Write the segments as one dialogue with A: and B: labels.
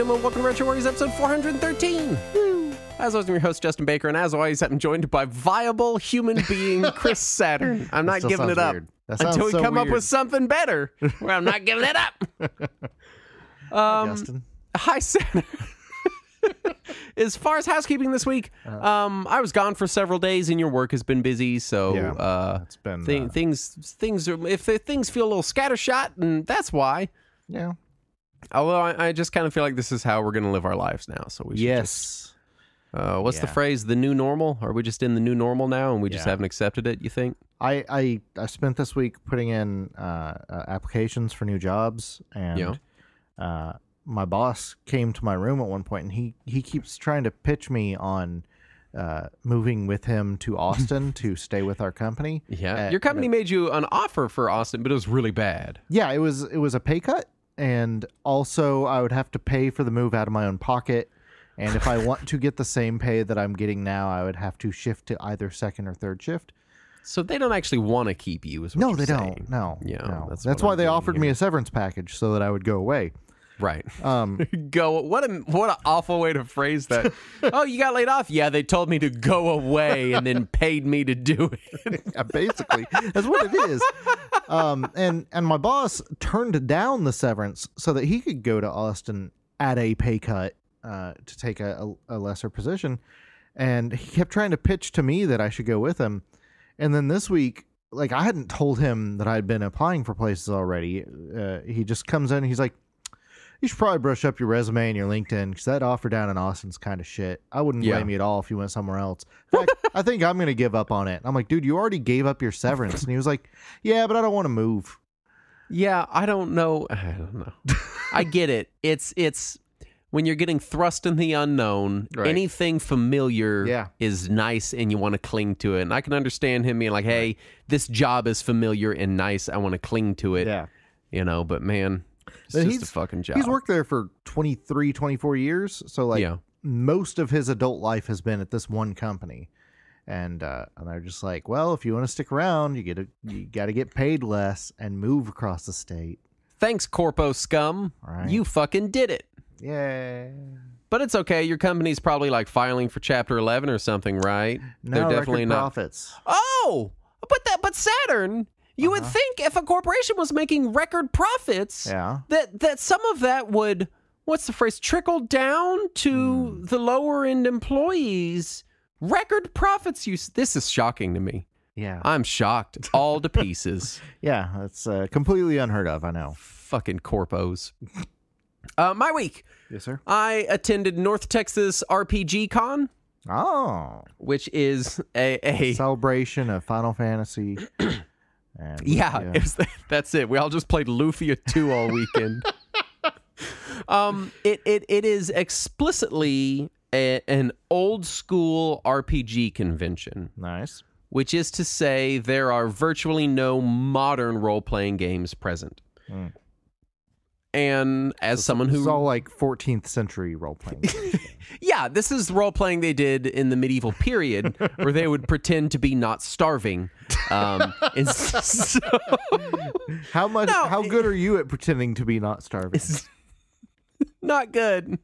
A: gentlemen, welcome to Retro Warriors episode 413. Woo. As always, I'm your host, Justin Baker, and as always, I'm joined by viable human being Chris Saturn. I'm not giving it up until we come up with something better. Where I'm not giving it up.
B: Hi, Justin.
A: Hi, Saturn. As far as housekeeping this week, I was gone for several days, and your work has been busy. So
B: it's been
A: things are, if things feel a little scattershot, and that's why.
B: Yeah.
A: Although I just kind of feel like this is how we're going to live our lives now. So we should just, what's the phrase? The new normal? Are we just in the new normal now, and we just haven't accepted it? You think?
B: I spent this week putting in applications for new jobs, and my boss came to my room at one point, and he keeps trying to pitch me on moving with him to Austin to stay with our company.
A: Yeah, your company made you an offer for Austin, but it was really bad.
B: Yeah, it was a pay cut, and also I would have to pay for the move out of my own pocket. And if I want to get the same pay that I'm getting now, I would have to shift to either second or third shift.
A: So they don't actually want to keep you, is what
B: No,
A: you're
B: they
A: saying.
B: don't. No.
A: Yeah,
B: That's why they offered me a severance package so that I would go away.
A: Right. Go. What an awful way to phrase that. Oh, you got laid off? Yeah, they told me to go away and then paid me to do it.
B: Yeah, basically, that's what it is. And my boss turned down the severance so that he could go to Austin at a pay cut to take a lesser position. And he kept trying to pitch to me that I should go with him. And then this week, like, I hadn't told him that I'd been applying for places already. He just comes in and he's like, you should probably brush up your resume and your LinkedIn because that offer down in Austin's kind of shit. I wouldn't blame you at all if you went somewhere else. In fact, I think I'm going to give up on it. I'm like, dude, you already gave up your severance. And he was like, yeah, but I don't want to move.
A: Yeah, I don't know. I get it. It's when you're getting thrust in the unknown, anything familiar is nice and you want to cling to it. And I can understand him being like, hey, this job is familiar and nice. I want to cling to it.
B: Yeah.
A: You know, but man, it's just a fucking job.
B: He's worked there for 23, 24 years. So, like, most of his adult life has been at this one company. And they're just like, well, if you want to stick around, you got to get paid less and move across the state.
A: Thanks, Corpo scum.
B: Right.
A: You fucking did it.
B: Yeah.
A: But it's okay. Your company's probably like filing for Chapter 11 or something, right?
B: No,
A: they're definitely
B: record
A: not.
B: Profits.
A: Oh, but Saturn. You would think if a corporation was making record profits, that some of that would, what's the phrase, trickle down to the lower end employees. Record profits. This is shocking to me.
B: Yeah.
A: I'm shocked all to pieces.
B: Yeah, it's completely unheard of, I know.
A: Fucking corpos. My week.
B: Yes, sir.
A: I attended North Texas RPG Con.
B: Oh.
A: Which is a
B: celebration of Final Fantasy. And,
A: that's it. We all just played Lufia 2 all weekend. It is explicitly an old school RPG convention.
B: Nice.
A: Which is to say there are virtually no modern role-playing games present. And as someone who...
B: It's all like 14th century role-playing games.
A: Yeah, this is role-playing they did in the medieval period where they would pretend to be not starving. And so...
B: How good are you at pretending to be not starving?
A: Not good.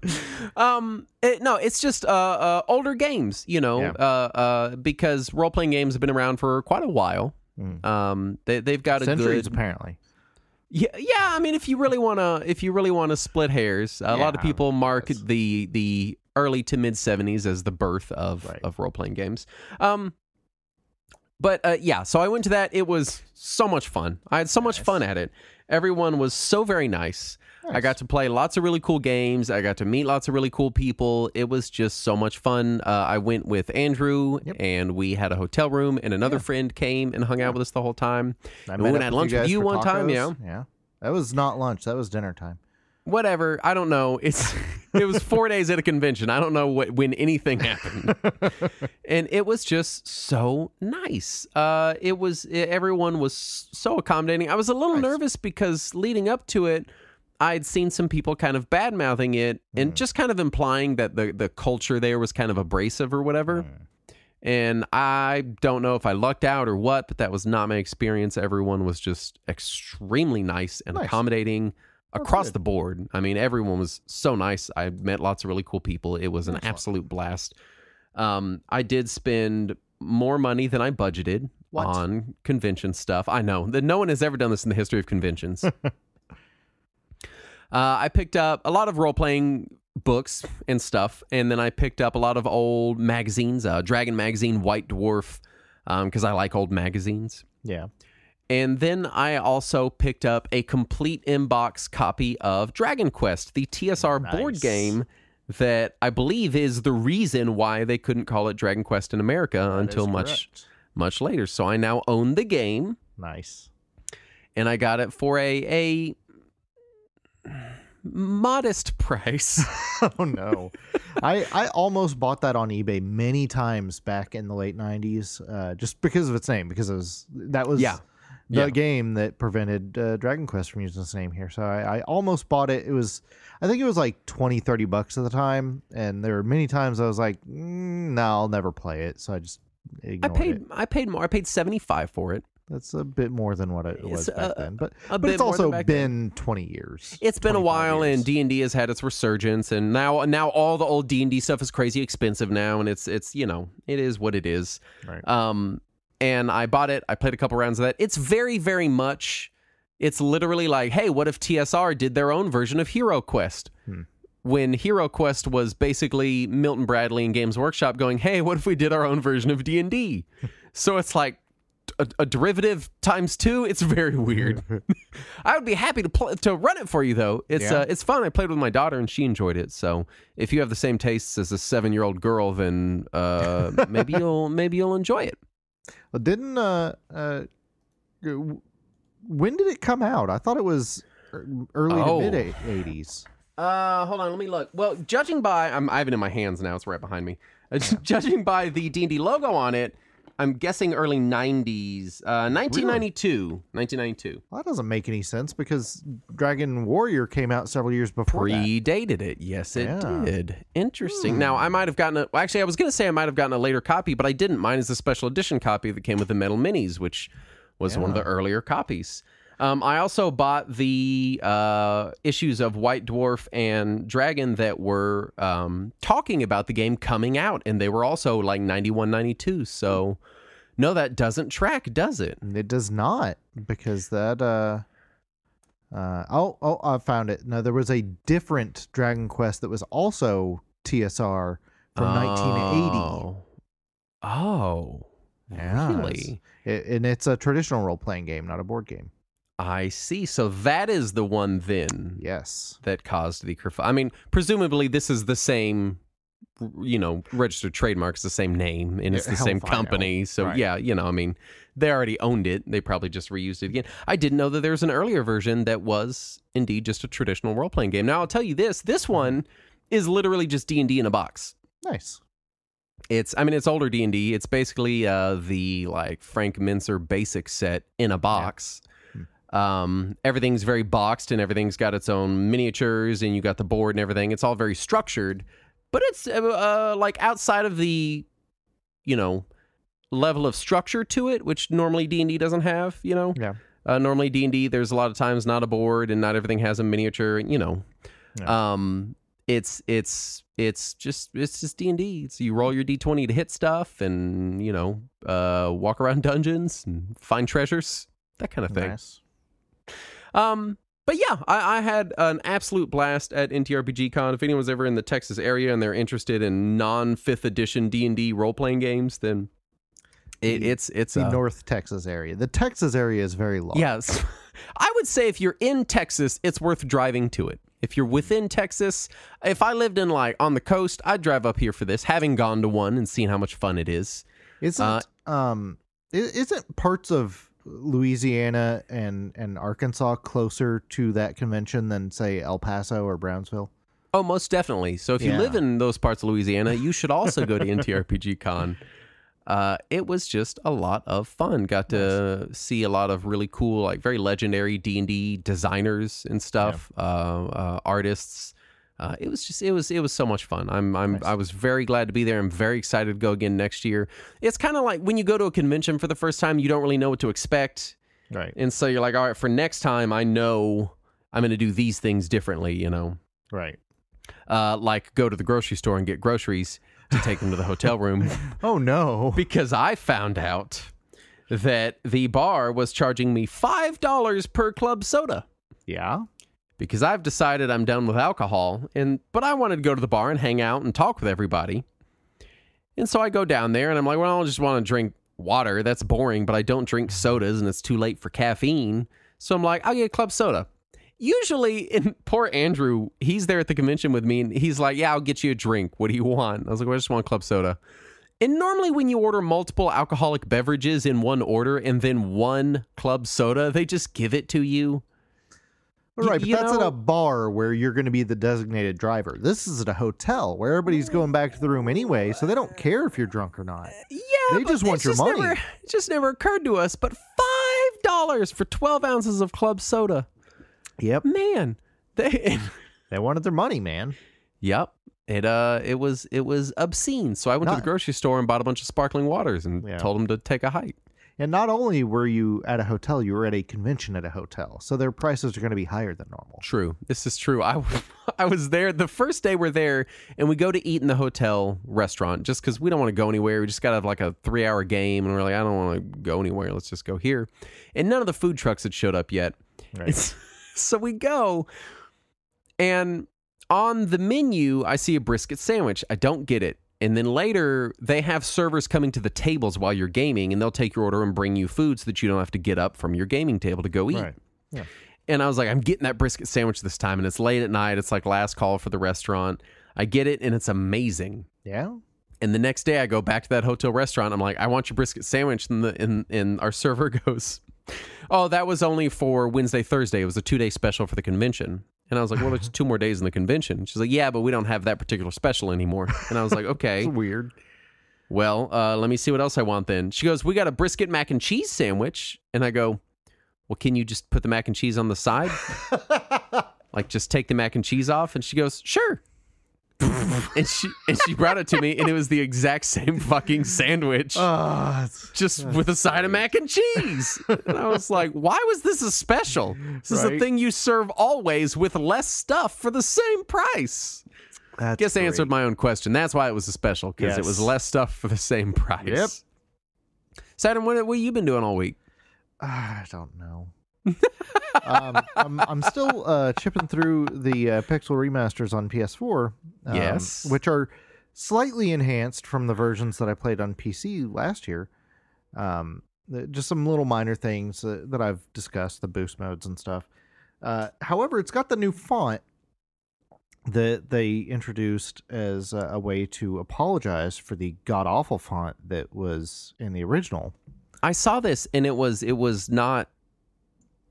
A: It's just older games, you know, because role-playing games have been around for quite a while. They've got
B: centuries, apparently.
A: Yeah. I mean, if you really want to split hairs, a lot of people mark the early to mid 70s as the birth of role-playing games. So I went to that. It was so much fun. I had so much fun at it. Everyone was so very nice. I got to play lots of really cool games. I got to meet lots of really cool people. It was just so much fun. I went with Andrew, and we had a hotel room, and another friend came and hung out with us the whole time.
B: We
A: went and had lunch with you one time.
B: Yeah. That was not lunch. That was dinner time.
A: Whatever. I don't know. It was 4 days at a convention. I don't know when anything happened. And it was just so nice. Everyone was so accommodating. I was a little nervous because leading up to it, I'd seen some people kind of bad-mouthing it and just kind of implying that the culture there was kind of abrasive or whatever. And I don't know if I lucked out or what, but that was not my experience. Everyone was just extremely nice and accommodating. across
B: good.
A: the board. I mean, everyone was so nice. I met lots of really cool people. It was an
B: Excellent.
A: absolute blast. I did spend more money than I budgeted
B: What?
A: on convention stuff. I know that no one has ever done this in the history of conventions. I picked up a lot of role-playing books and stuff, and then I picked up a lot of old magazines, Dragon Magazine, White Dwarf, because I like old magazines.
B: Yeah.
A: And then I also picked up a complete inbox copy of Dragon Quest, the TSR board
B: Nice.
A: game that I believe is the reason why they couldn't call it Dragon Quest in America until
B: is
A: much later. So I now own the game,
B: Nice.
A: and I got it for a modest price.
B: Oh no. I almost bought that on eBay many times back in the late 90s, just because of its name, because that was
A: Yeah.
B: the
A: Yeah.
B: game that prevented Dragon Quest from using its name here. So I almost bought it. I think it was like $20-$30 at the time, and there were many times I was like, no, I'll never play it. So I just ignored it.
A: I paid more. I paid $75 for it.
B: That's a bit more than what it was
A: It's
B: back then, but
A: bit
B: it's
A: more
B: also
A: than back
B: been 20 years.
A: It's been a
B: 25
A: while,
B: years.
A: and D&D has had its resurgence, and now all the old D&D stuff is crazy expensive now, and it's it is what it is.
B: Right.
A: And I bought it. I played a couple rounds of that. It's very, very much. It's literally like, hey, what if TSR did their own version of Hero Quest? When Hero Quest was basically Milton Bradley and Games Workshop going, hey, what if we did our own version of D&D? So it's like a derivative times 2. It's very weird. I would be happy to run it for you, though. It's fun. I played with my daughter, and she enjoyed it. So if you have the same tastes as a 7-year-old girl, then maybe you'll enjoy it.
B: Well, didn't when did it come out? I thought it was early to mid 80s.
A: Hold on, let me look. Well, judging by I have it in my hands now. It's right behind me. Judging by the D&D logo on it, I'm guessing early 90s, 1992. 1992.
B: Well, that doesn't make any sense because Dragon Warrior came out several years before that.
A: Predated it. Yes, it
B: Yeah.
A: did. Interesting. Now, I might have gotten actually, I was going to say I might have gotten a later copy, but I didn't. Mine is a special edition copy that came with the Metal Minis, which was one of the earlier copies. I also bought the issues of White Dwarf and Dragon that were talking about the game coming out, and they were also like 91, 92. So, no, that doesn't track, does it?
B: It does not, because that I found it. No, there was a different Dragon Quest that was also TSR from 1980.
A: Oh,
B: Yeah,
A: really?
B: And it's a traditional role-playing game, not a board game.
A: I see. So that is the one then
B: Yes.
A: that caused the kerfuffle. I mean, presumably this is the same, registered trademark. It's the same name, and it's the
B: Hell
A: same
B: if I know.
A: company. So
B: Right.
A: yeah, I mean, they already owned it. They probably just reused it again. I didn't know that there was an earlier version that was indeed just a traditional role-playing game. Now, I'll tell you this. This one is literally just D&D in a box.
B: Nice.
A: It's older D&D. It's basically the like Frank Mincer basic set in a box. Everything's very boxed, and everything's got its own miniatures, and you got the board and everything. It's all very structured, but it's like outside of the, level of structure to it, which normally D&D doesn't have.
B: Yeah.
A: Normally D&D, there's a lot of times not a board, and not everything has a miniature.
B: Yeah.
A: It's just D&D. So you roll your D20 to hit stuff, and walk around dungeons and find treasures, that kind of thing.
B: Nice.
A: But yeah, I had an absolute blast at NTRPG Con. If anyone's ever in the Texas area and they're interested in non-5th edition D&D role-playing games, then it's
B: The North Texas area. The Texas area is very large.
A: Yes. I would say if you're in Texas, it's worth driving to it. If you're within Texas, if I lived in on the coast, I'd drive up here for this, having gone to one and seen how much fun it is.
B: Isn't parts of Louisiana and Arkansas closer to that convention than, say, El Paso or Brownsville?
A: Oh, most definitely. So if you
B: Yeah.
A: live in those parts of Louisiana, you should also go to NTRPG Con. It was just a lot of fun. Got to see a lot of really cool, like very legendary D&D designers and stuff, artists. It was so much fun. I was very glad to be there. I'm very excited to go again next year. It's kind of like when you go to a convention for the first time, you don't really know what to expect.
B: Right.
A: And so you're like, all right, for next time, I know I'm going to do these things differently, you know.
B: Right.
A: Like go to the grocery store and get groceries to take them to the hotel room.
B: Oh, no.
A: Because I found out that the bar was charging me $5 per club soda.
B: Yeah.
A: Because I've decided I'm done with alcohol, but I wanted to go to the bar and hang out and talk with everybody. And so I go down there and I'm like, well, I just want to drink water. That's boring, but I don't drink sodas and it's too late for caffeine. So I'm like, I'll get club soda. Usually, poor Andrew, he's there at the convention with me and he's like, yeah, I'll get you a drink. What do you want? I was like, well, I just want club soda. And normally when you order multiple alcoholic beverages in one order and then one club soda, they just give it to you.
B: Right, but that's at a bar where you're going to be the designated driver. This is at a hotel where everybody's going back to the room anyway, so they don't care if you're drunk or not.
A: Yeah,
B: they just want your money.
A: It just never occurred to us, but $5 for 12 ounces of club soda.
B: Yep.
A: Man,
B: they wanted their money, man.
A: Yep. It was obscene. So I went to the grocery store and bought a bunch of sparkling waters and told them to take a hike.
B: And not only were you at a hotel, you were at a convention at a hotel. So their prices are going to be higher than normal.
A: True. This is true. I was there the first day we're there and we go to eat in the hotel restaurant just because we don't want to go anywhere. We just got to have like a 3-hour game. And we're like, I don't want to go anywhere. Let's just go here. And none of the food trucks had showed up yet.
B: Right.
A: So we go and on the menu, I see a brisket sandwich. I don't get it. And then later, they have servers coming to the tables while you're gaming, and they'll take your order and bring you food so that you don't have to get up from your gaming table to go eat.
B: Right. Yeah.
A: And I was like, I'm getting that brisket sandwich this time, and it's late at night. It's like last call for the restaurant. I get it, and it's amazing.
B: Yeah.
A: And the next day, I go back to that hotel restaurant. I'm like, I want your brisket sandwich. And our server goes, oh, that was only for Wednesday, Thursday. It was a 2-day special for the convention. And I was like, well, there's 2 more days in the convention. She's like, yeah, but we don't have that particular special anymore. And I was like, okay.
B: That's weird.
A: Well, let me see what else I want then. She goes, we got a brisket mac and cheese sandwich. And I go, well, can you just put the mac and cheese on the side? Like, just take the mac and cheese off? And she goes, sure. and she brought it to me, and it was the exact same fucking sandwich, just with a side of mac and cheese. And I was like, why was this a special? This is a thing you serve always with less stuff for the same price.
B: That's
A: Guess I answered my own question. That's why it was a special, because it was less stuff for the same price.
B: Yep.
A: Saturn, what have you been doing all week?
B: I don't know. I'm still chipping through the Pixel remasters on PS4.
A: Yes,
B: which are slightly enhanced from the versions that I played on PC last year. Just some little minor things that I've discussed, the boost modes and stuff. However, it's got the new font that they introduced as a way to apologize for the god-awful font that was in the original.
A: I saw this, and it was not...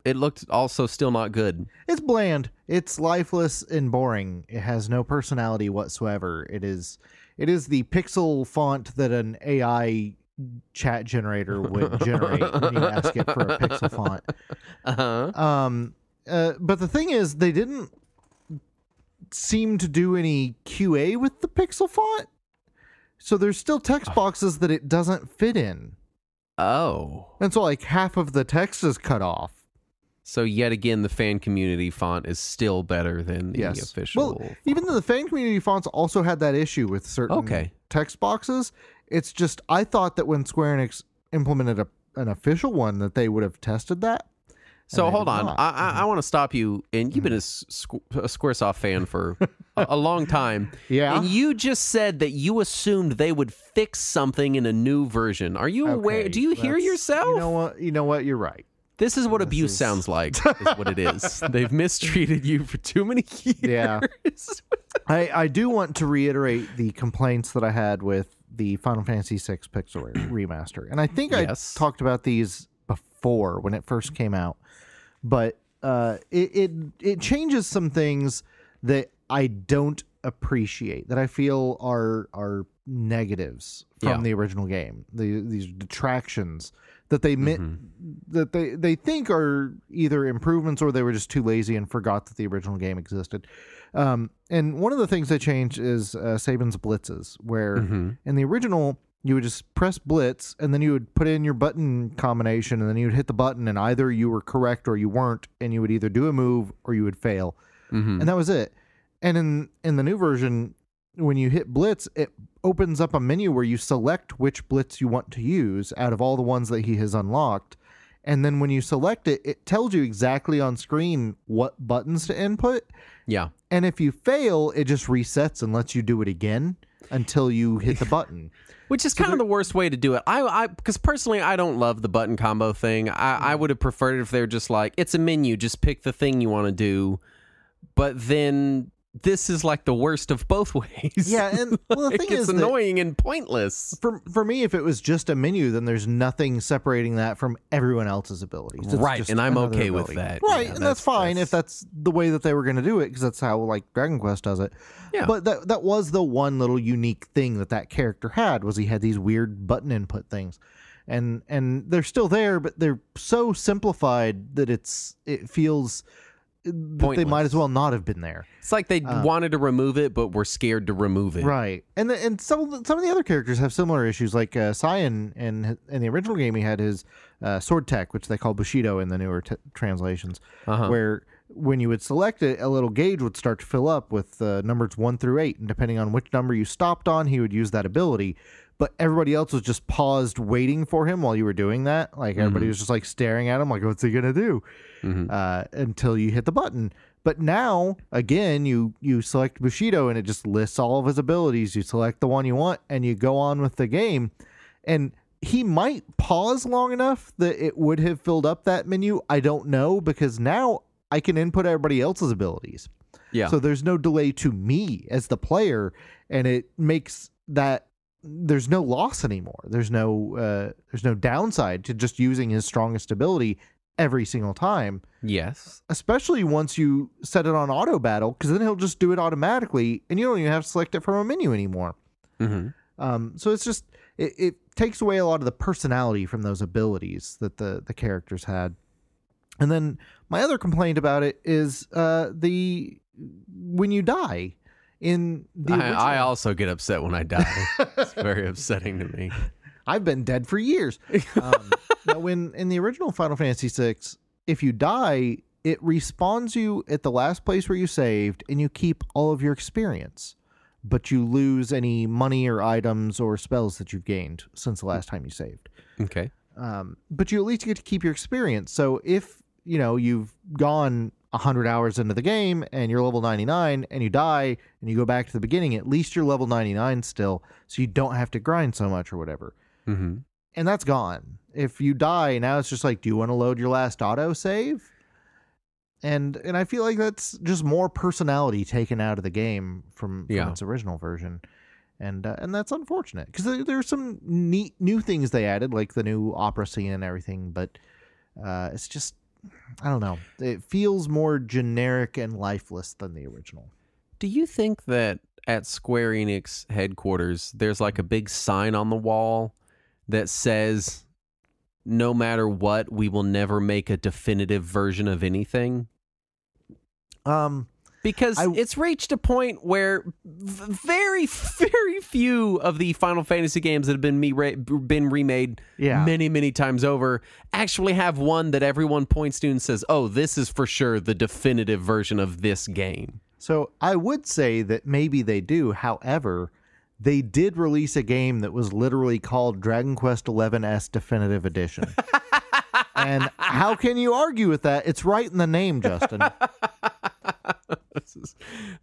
A: It looked also still not good.
B: It's bland. It's lifeless and boring. It has no personality whatsoever. It is the pixel font that an AI chat generator would generate when you ask it for a pixel font.
A: Uh-huh.
B: But the thing is, they didn't seem to do any QA with the pixel font. So there's still text boxes that it doesn't fit in.
A: Oh.
B: And so like half of the text is cut off.
A: So yet again, the fan community font is still better than the official.
B: Well, even though the fan community fonts also had that issue with certain text boxes, it's just I thought that when Square Enix implemented an official one that they would have tested that.
A: So hold on, I want to stop you. And you've been a Squaresoft fan for a long time.
B: Yeah.
A: And you just said that you assumed they would fix something in a new version. Are you aware? Do you hear yourself?
B: You know what? You're right.
A: This is what abuse sounds like, is what it is. They've mistreated you for too many years.
B: Yeah. I do want to reiterate the complaints that I had with the Final Fantasy VI Pixel remaster. And I think I talked about these before when it first came out. But it changes some things that I don't appreciate, that I feel are negatives from the original game. These detractions that they that they think are either improvements or they were just too lazy and forgot that the original game existed. And one of the things they changed is Saban's blitzes, where in the original you would just press blitz, and then you would put in your button combination, and then you would hit the button, and either you were correct or you weren't, and you would either do a move or you would fail. And that was it. And in the new version, when you hit blitz, it opens up a menu where you select which blitz you want to use out of all the ones that he has unlocked. And then when you select it, it tells you exactly on screen what buttons to input.
A: Yeah.
B: And if you fail, it just resets and lets you do it again until you hit the button.
A: Which is kind of the worst way to do it. Because personally, I don't love the button combo thing. I would have preferred it if they were just like, it's a menu, just pick the thing you want to do. But then this is like the worst of both ways.
B: Yeah, and well, the thing
A: it's
B: is
A: annoying and pointless.
B: For me, if it was just a menu, then there's nothing separating that from everyone else's abilities. It's
A: right,
B: just
A: and I'm
B: another
A: okay
B: ability.
A: with that.
B: Right,
A: Yeah,
B: and that's fine if that's the way that they were going to do it, because that's how like Dragon Quest does it.
A: Yeah.
B: But that was the one little unique thing that character had, was he had these weird button input things. And they're still there, but they're so simplified that it feels that they might as well not have been there.
A: It's like they wanted to remove it, but were scared to remove it.
B: Right. And some of the other characters have similar issues. Like Cyan in the original game, he had his sword tech, which they call Bushido in the newer translations, where when you would select it, a little gauge would start to fill up with numbers 1 through 8. And depending on which number you stopped on, he would use that ability. But everybody else was just paused waiting for him while you were doing that. Like everybody was just like staring at him like, what's he going to do? Until you hit the button. But now, again, you select Bushido and it just lists all of his abilities. You select the one you want and you go on with the game. And he might pause long enough that it would have filled up that menu. I don't know, because now I can input everybody else's abilities.
A: Yeah.
B: So there's no delay to me as the player, and it makes that there's no loss anymore. There's no downside to just using his strongest ability every single time.
A: Yes.
B: Especially once you set it on auto battle, because then he'll just do it automatically and you don't even have to select it from a menu anymore. So it's just, it takes away a lot of the personality from those abilities that the characters had. And then my other complaint about it is when you die. In the
A: I also get upset when I die. It's very upsetting to me.
B: I've been dead for years. Now, when in the original Final Fantasy VI, if you die, it respawns you at the last place where you saved, and you keep all of your experience, but you lose any money or items or spells that you've gained since the last time you saved.
A: Okay.
B: But you at least get to keep your experience. So if you've gone 100 hours into the game and you're level 99 and you die and you go back to the beginning, at least you're level 99 still, so you don't have to grind so much or whatever. And that's gone. If you die, now it's just like, do you want to load your last auto save? And I feel like that's just more personality taken out of the game from its original version. And that's unfortunate, because there's some neat new things they added, like the new opera scene and everything, but it's just, I don't know. It feels more generic and lifeless than the original.
A: Do you think that at Square Enix headquarters, there's like a big sign on the wall that says, no matter what, we will never make a definitive version of anything? Because it's reached a point where very, very few of the Final Fantasy games that have been remade many, many times over actually have one that everyone points to and says, oh, this is for sure the definitive version of this game.
B: So I would say that maybe they do. However, they did release a game that was literally called Dragon Quest XI-S Definitive Edition. And how can you argue with that? It's right in the name, Justin.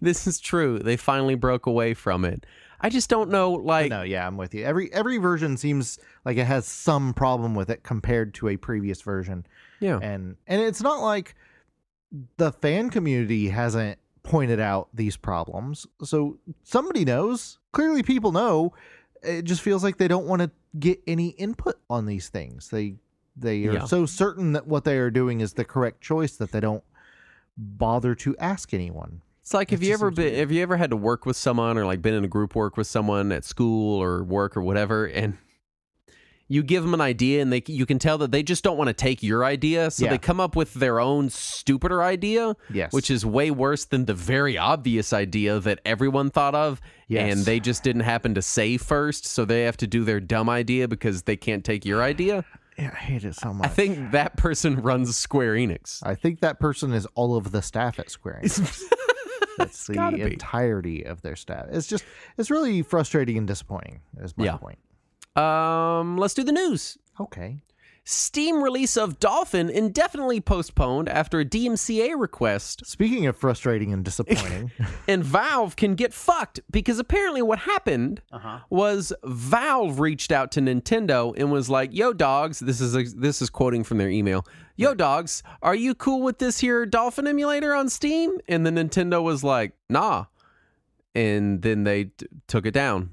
A: This is true. They finally broke away from it. I just don't know, like...
B: No, yeah, I'm with you. Every version seems like it has some problem with it compared to a previous version.
A: Yeah.
B: And it's not like the fan community hasn't pointed out these problems. So somebody knows. Clearly people know. It just feels like they don't want to get any input on these things. They are so certain that what they are doing is the correct choice that they don't bother to ask anyone.
A: It's like, have you ever had to work with someone, or like been in a group work with someone at school or work or whatever, and you give them an idea and you can tell that they just don't want to take your idea, so
B: Yeah.
A: they come up with their own stupider idea,
B: Yes.
A: which is way worse than the very obvious idea that everyone thought of,
B: Yes.
A: and they just didn't happen to say first, so they have to do their dumb idea because they can't take your idea.
B: Yeah, I hate it so much.
A: I think that person runs Square Enix.
B: I think that person is all of the staff at Square Enix. That's the
A: gotta be.
B: entirety of their staff. It's really frustrating and disappointing, is my
A: Yeah.
B: point.
A: Let's do the news.
B: Okay.
A: Steam release of Dolphin indefinitely postponed after a DMCA request,
B: Speaking of frustrating and disappointing,
A: and Valve can get fucked because apparently what happened was Valve reached out to Nintendo and was like, "Yo, dogs," this is quoting from their email. "Yo, dogs, are you cool with this here Dolphin emulator on Steam?" And then Nintendo was like, "Nah," and then they took it down.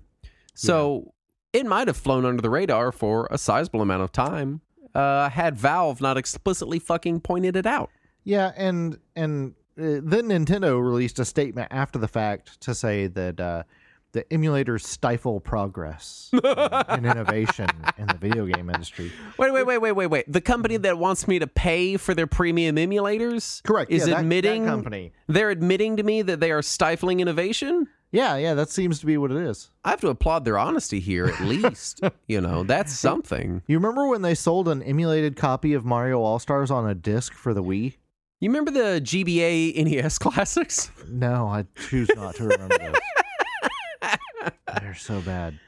A: So it might have flown under the radar for a sizable amount of time. Had Valve not explicitly fucking pointed it out.
B: yeah, and then Nintendo released a statement after the fact to say that the emulators stifle progress and innovation in the video game industry.
A: Wait. The company that wants me to pay for their premium emulators
B: Correct.
A: is
B: Yeah, that
A: admitting
B: company.
A: they're admitting to me that they are stifling innovation.
B: Yeah, that seems to be what it is.
A: I have to applaud their honesty here, at least. That's something.
B: You remember when they sold an emulated copy of Mario All-Stars on a disc for the Wii?
A: You remember the GBA NES classics?
B: No, I choose not to remember those. They're so bad.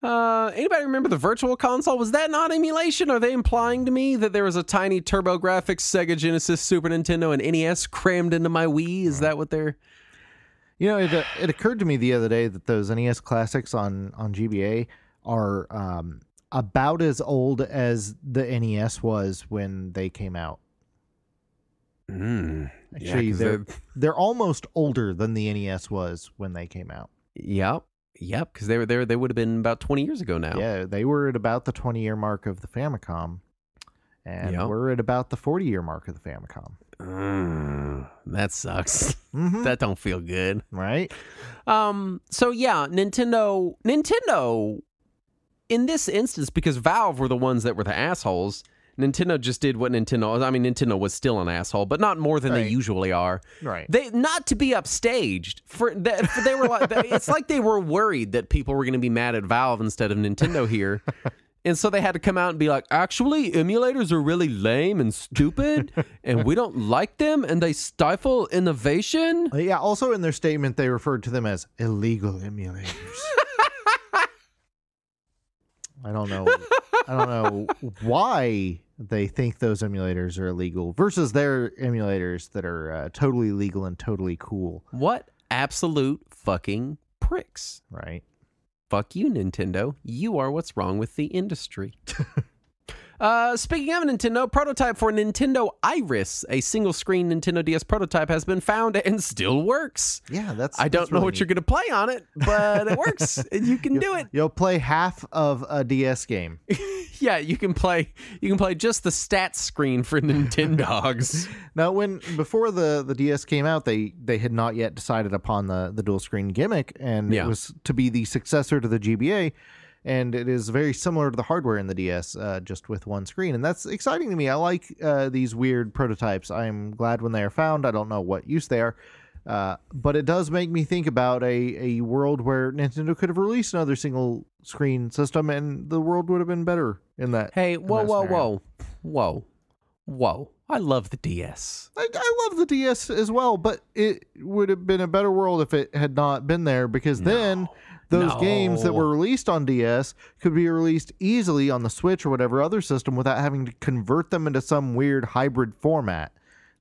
A: Anybody remember the Virtual Console? Was that not emulation? Are they implying to me that there was a tiny TurboGrafx, Sega Genesis, Super Nintendo, and NES crammed into my Wii? Is that what they're...
B: It occurred to me the other day that those NES classics on GBA are about as old as the NES was when they came out. Actually, they're almost older than the NES was when they came out.
A: Yep, because they would have been about 20 years ago now.
B: Yeah, they were at about the 20-year mark of the Famicom, and
A: Yep.
B: we're at about the 40-year mark of the Famicom.
A: That sucks.
B: Mhm.
A: That don't feel good.
B: Right?
A: So yeah, Nintendo in this instance, because Valve were the ones that were the assholes, Nintendo just did what Nintendo was still an asshole, but not more than they
B: Right.
A: usually are.
B: Right.
A: They not to be upstaged they were like it's like they were worried that people were going to be mad at Valve instead of Nintendo here. And so they had to come out and be like, actually, emulators are really lame and stupid, and we don't like them, and they stifle innovation.
B: Yeah, also in their statement, they referred to them as illegal emulators. I don't know why they think those emulators are illegal versus their emulators that are totally legal and totally cool.
A: What absolute fucking pricks.
B: Right?
A: Fuck you, Nintendo. You are what's wrong with the industry. Speaking of Nintendo, prototype for Nintendo Iris, a single-screen Nintendo DS prototype, has been found and still works.
B: Yeah,
A: I don't know what you're going to play on it, but it works. And you can do it.
B: You'll play half of a DS game.
A: Yeah, you can play just the stats screen for Nintendogs.
B: Now, before the DS came out, they had not yet decided upon the dual screen gimmick, and
A: Yeah.
B: it was to be the successor to the GBA, and it is very similar to the hardware in the DS, just with one screen, and that's exciting to me. I like these weird prototypes. I'm glad when they are found. I don't know what use they are, but it does make me think about a world where Nintendo could have released another single screen system, and the world would have been better in that.
A: Hey,
B: in that scenario.
A: whoa. I love the DS.
B: I love the DS as well, but it would have been a better world if it had not been there, because then those games that were released on DS could be released easily on the Switch or whatever other system without having to convert them into some weird hybrid format.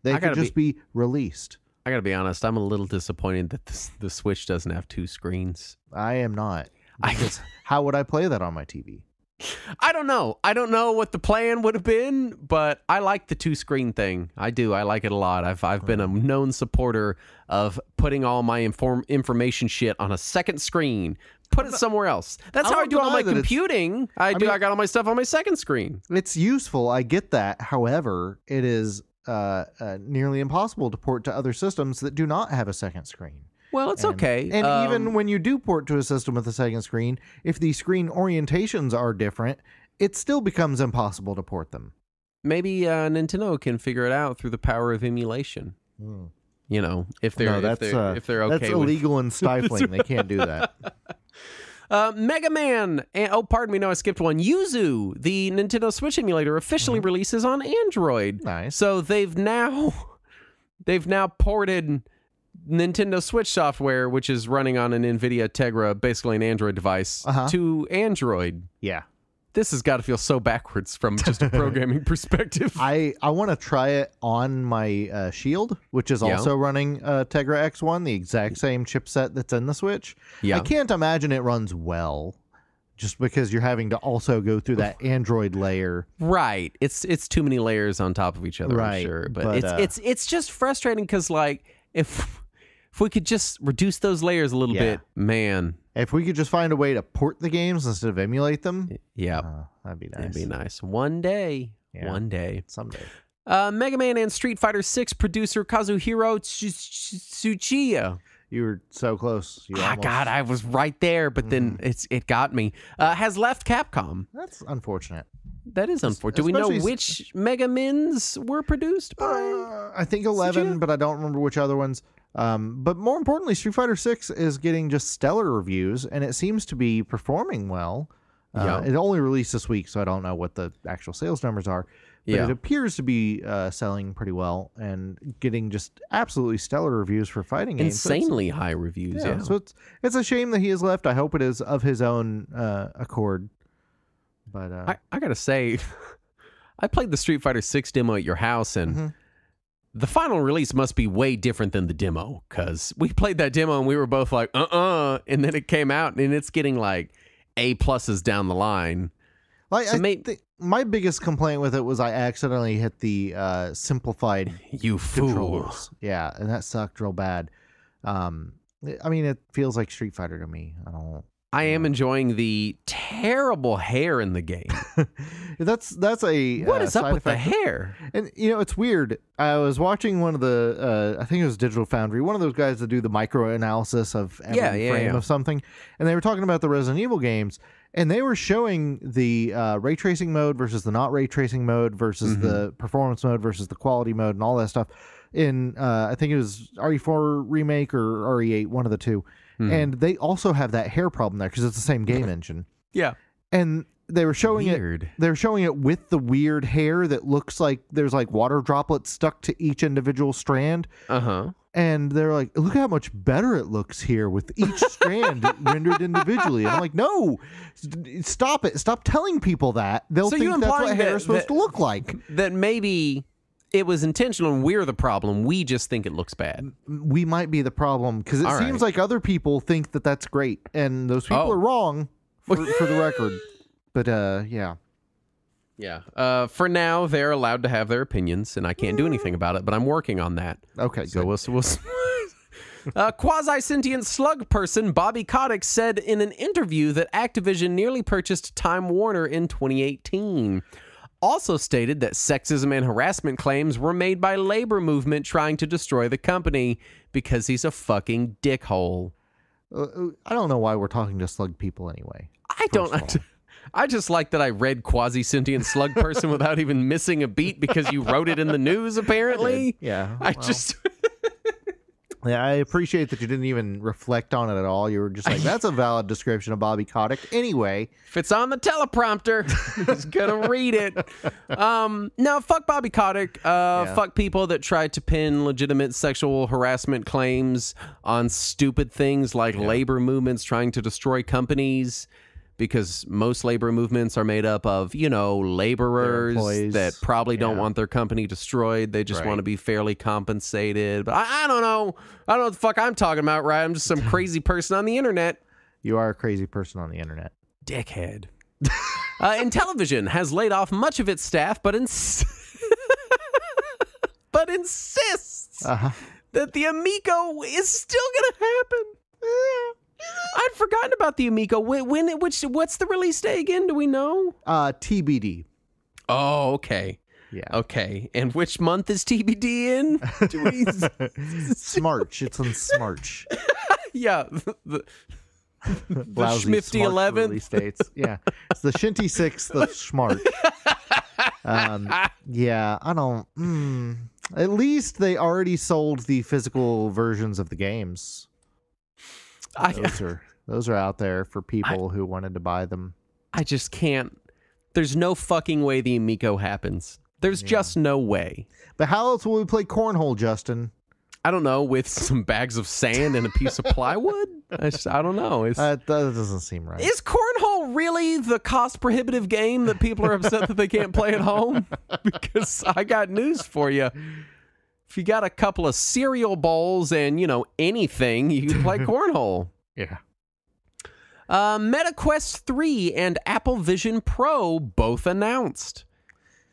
B: They could just be released.
A: I gotta be honest, I'm a little disappointed that the Switch doesn't have two screens.
B: I am not. Because how would I play that on my TV?
A: I don't know. I don't know what the plan would have been, but I like the two screen thing. I do. I like it a lot. I've been a known supporter of putting all my information shit on a second screen. Put it somewhere else. That's how I do all my computing. I got all my stuff on my second screen.
B: It's useful. I get that. However, it is nearly impossible to port to other systems that do not have a second screen.
A: Well, it's okay.
B: And even when you do port to a system with a second screen, if the screen orientations are different, it still becomes impossible to port them.
A: Maybe Nintendo can figure it out through the power of emulation. You know, if they're okay.
B: That's illegal and stifling. They can't do that.
A: Mega Man. Oh, pardon me. No, I skipped one. Yuzu, the Nintendo Switch emulator, officially releases on Android.
B: Nice.
A: So they've now ported Nintendo Switch software, which is running on an NVIDIA Tegra, basically an Android device, to Android.
B: Yeah.
A: This has got to feel so backwards from just a programming perspective.
B: I want to try it on my Shield, which is also running Tegra X1, the exact same chipset that's in the Switch.
A: Yeah.
B: I can't imagine it runs well, just because you're having to also go through that Android layer.
A: Right. It's too many layers on top of each other,
B: right.
A: I'm sure. But it's just frustrating because, like, if we could just reduce those layers a little bit, man.
B: If we could just find a way to port the games instead of emulate them, that'd be nice.
A: That'd be nice. One day.
B: Someday.
A: Mega Man and Street Fighter 6 producer Kazuhiro Tsuchiya.
B: You were so close.
A: God, I was right there, but then it got me. Has left Capcom.
B: That's unfortunate.
A: That is unfortunate. Do we know which Mega Mins were produced by?
B: I think 11, but I don't remember which other ones. But more importantly, Street Fighter 6 is getting just stellar reviews, and it seems to be performing well. It only released this week, so I don't know what the actual sales numbers are. But it appears to be selling pretty well and getting just absolutely stellar reviews for fighting games.
A: Insanely high reviews, yeah.
B: So it's a shame that he has left. I hope it is of his own accord. But
A: I gotta say, I played the Street Fighter 6 demo at your house, and the final release must be way different than the demo, because we played that demo and we were both like, and then it came out and it's getting like A+ down the line.
B: Like, my biggest complaint with it was I accidentally hit the simplified controls. Yeah, and that sucked real bad. I mean, it feels like Street Fighter to me. I
A: am enjoying the terrible hair in the game.
B: That's a
A: what is up with the hair?
B: And it's weird. I was watching one of the I think it was Digital Foundry, one of those guys that do the micro analysis of every frame of something, and they were talking about the Resident Evil games, and they were showing the ray tracing mode versus the not ray tracing mode versus the performance mode versus the quality mode and all that stuff in I think it was RE4 remake or RE8, one of the two. And they also have that hair problem there because it's the same game engine.
A: Yeah.
B: And they were showing it. They were showing it with the weird hair that looks like there's like water droplets stuck to each individual strand. And they're like, look how much better it looks here with each strand rendered individually. And I'm like, no, stop it. Stop telling people that. They'll think that's what hair is supposed to look like.
A: That maybe it was intentional and we're the problem. We just think it looks bad.
B: We might be the problem because it seems like other people think that that's great. And those people are wrong for the record. But yeah.
A: Yeah. For now, they're allowed to have their opinions, and I can't do anything about it, but I'm working on that.
B: Okay,
A: so we'll quasi-sentient slug person Bobby Kotick said in an interview that Activision nearly purchased Time Warner in 2018. Also stated that sexism and harassment claims were made by labor movement trying to destroy the company because he's a fucking dickhole.
B: I don't know why we're talking to slug people anyway.
A: I just like that I read quasi-sentient slug person without even missing a beat because you wrote it in the news, apparently.
B: Yeah.
A: Yeah,
B: I appreciate that you didn't even reflect on it at all. You were just like, that's a valid description of Bobby Kotick. Anyway.
A: If it's on the teleprompter, he's going to read it. No, fuck Bobby Kotick. Fuck people that try to pin legitimate sexual harassment claims on stupid things like labor movements trying to destroy companies. Because most labor movements are made up of, laborers that probably don't want their company destroyed. They just want to be fairly compensated. But I don't know. I don't know what the fuck I'm talking about, right? I'm just some crazy person on the internet.
B: You are a crazy person on the internet.
A: Dickhead. Intellivision has laid off much of its staff, but insists that the Amico is still going to happen. I'd forgotten about the Amico. What's the release day again? Do we know?
B: TBD.
A: Oh, okay.
B: Yeah.
A: Okay. And which month is TBD in?
B: Smarch. It's on Smarch.
A: Yeah.
B: lousy
A: Schmifty
B: Smart
A: 11th.
B: release dates. Yeah, it's the Shinty 6, the Smart. Yeah, I don't. At least they already sold the physical versions of the games. Those are out there for people who wanted to buy them.
A: I just can't. There's no fucking way the Amico happens. There's just no way.
B: But how else will we play cornhole, Justin?
A: I don't know, with some bags of sand and a piece of plywood? I don't know.
B: That doesn't seem right.
A: Is cornhole really the cost-prohibitive game that people are upset that they can't play at home? Because I got news for you. If you got a couple of cereal bowls and, anything, you can play cornhole.
B: Yeah.
A: MetaQuest 3 and Apple Vision Pro both announced.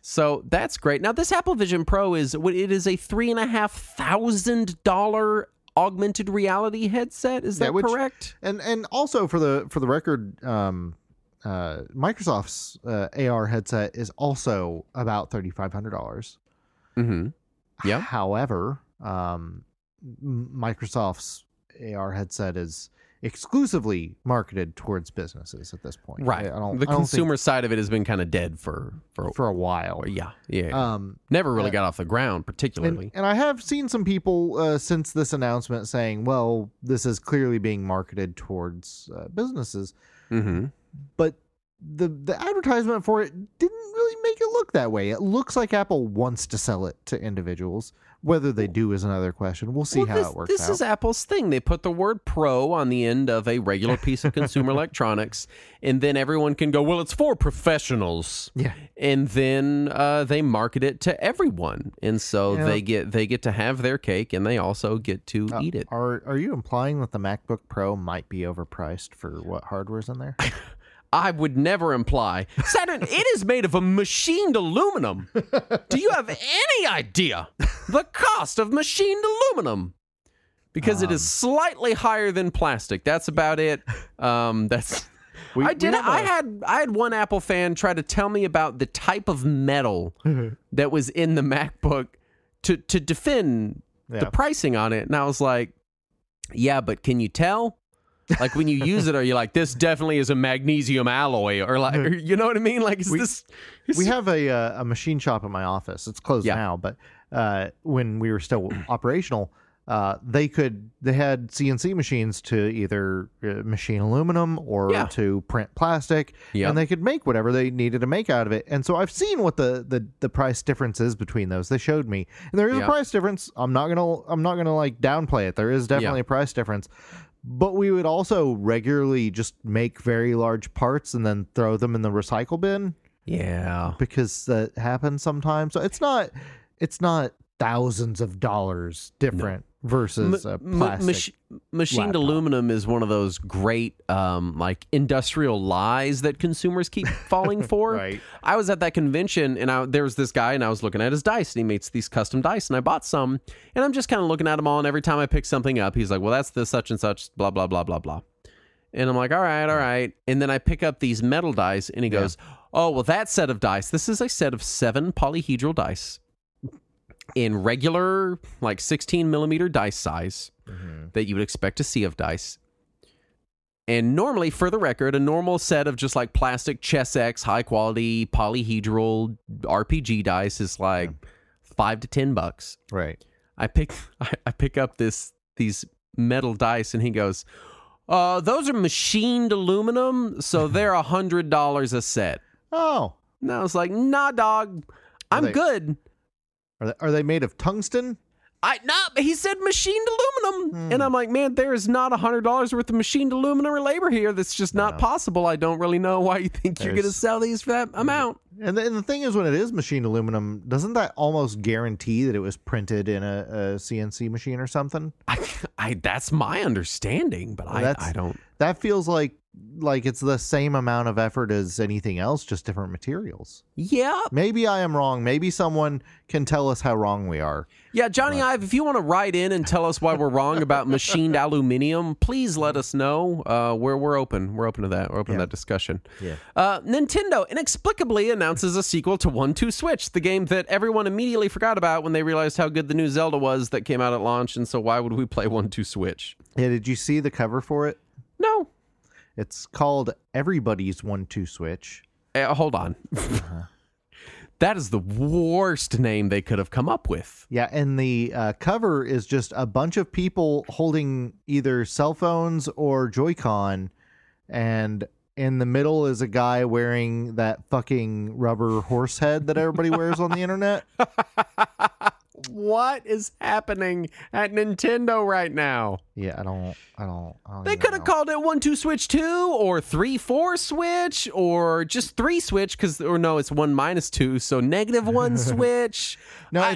A: So that's great. Now, this Apple Vision Pro is a $3,500 augmented reality headset. Is that correct?
B: And also for the record, Microsoft's AR headset is also about $3,500.
A: Mm-hmm. Yeah.
B: However, Microsoft's AR headset is exclusively marketed towards businesses at this point.
A: Right. The consumer side of it has been kind of dead for
B: a while.
A: Yeah. Never really got off the ground, particularly.
B: And I have seen some people since this announcement saying, well, this is clearly being marketed towards businesses.
A: Mm-hmm.
B: But the advertisement for it didn't really make it look that way. It looks like Apple wants to sell it to individuals. Whether they do is another question. We'll see how it works out.
A: This is Apple's thing. They put the word pro on the end of a regular piece of consumer electronics, and then everyone can go, well, it's for professionals.
B: Yeah.
A: And then they market it to everyone. And so they get to have their cake, and they also get to eat it.
B: Are you implying that the MacBook Pro might be overpriced for what hardware's in there?
A: I would never imply. Saturn, it is made of a machined aluminum. Do you have any idea the cost of machined aluminum? Because it is slightly higher than plastic. That's about it. I had one Apple fan try to tell me about the type of metal that was in the MacBook to defend the pricing on it. And I was like, yeah, but can you tell? Like when you use it, are you like, this definitely is a magnesium alloy, or like, you know what I mean? Like,
B: we have a machine shop in my office. It's closed now, but when we were still operational, they had CNC machines to either machine aluminum or to print plastic, and they could make whatever they needed to make out of it. And so I've seen what the price difference is between those. They showed me, and there is a price difference. I'm not gonna like downplay it. There is definitely a price difference. But we would also regularly just make very large parts and then throw them in the recycle bin.
A: Yeah.
B: Because that happens sometimes. So it's not thousands of dollars different versus plastic.
A: Machined aluminum is one of those great like industrial lies that consumers keep falling for.
B: Right.
A: I was at that convention, and there was this guy, and I was looking at his dice, and he makes these custom dice, and I bought some, and I'm just kind of looking at them all, and every time I pick something up, he's like, well, that's the such and such, blah, blah, blah, blah, blah. And I'm like, all right. And then I pick up these metal dice, and he goes, oh, well, that set of dice, this is a set of 7 polyhedral dice in regular, like 16 millimeter dice size that you would expect to see of dice. And normally, for the record, a normal set of just like plastic Chess X, high quality polyhedral RPG dice is like $5 to $10.
B: Right.
A: I pick up these metal dice, and he goes, those are machined aluminum, so they're $100 a set.
B: Oh.
A: And I was like, nah, dog, I'm good.
B: Are they made of tungsten?
A: He said machined aluminum. And I'm like, man, there is not $100 worth of machined aluminum or labor here. That's just not possible. I don't really know why you think you're going to sell these for that amount.
B: And the thing is, when it is machined aluminum, doesn't that almost guarantee that it was printed in a CNC machine or something?
A: That's my understanding, but I don't.
B: That feels like it's the same amount of effort as anything else, just different materials.
A: Yeah.
B: Maybe I am wrong. Maybe someone can tell us how wrong we are.
A: Yeah, Johnny Ive, if you want to write in and tell us why we're wrong about machined aluminum, please let us know. We're open. We're open to that. We're open to that discussion.
B: Yeah.
A: Nintendo inexplicably announces a sequel to 1-2 Switch, the game that everyone immediately forgot about when they realized how good the new Zelda was that came out at launch, and so why would we play 1-2 Switch?
B: Yeah, did you see the cover for it?
A: No.
B: It's called Everybody's 1-2 Switch.
A: Hold on. That is the worst name they could have come up with.
B: Yeah, and the cover is just a bunch of people holding either cell phones or Joy-Con, and in the middle is a guy wearing that fucking rubber horse head that everybody wears on the internet.
A: What is happening at Nintendo right now?
B: Yeah, I don't
A: They
B: even
A: could have
B: know.
A: called it 1-2 Switch 2 or 3-4 Switch or just 3 Switch or no, it's 1-2, so -1 Switch.
B: No,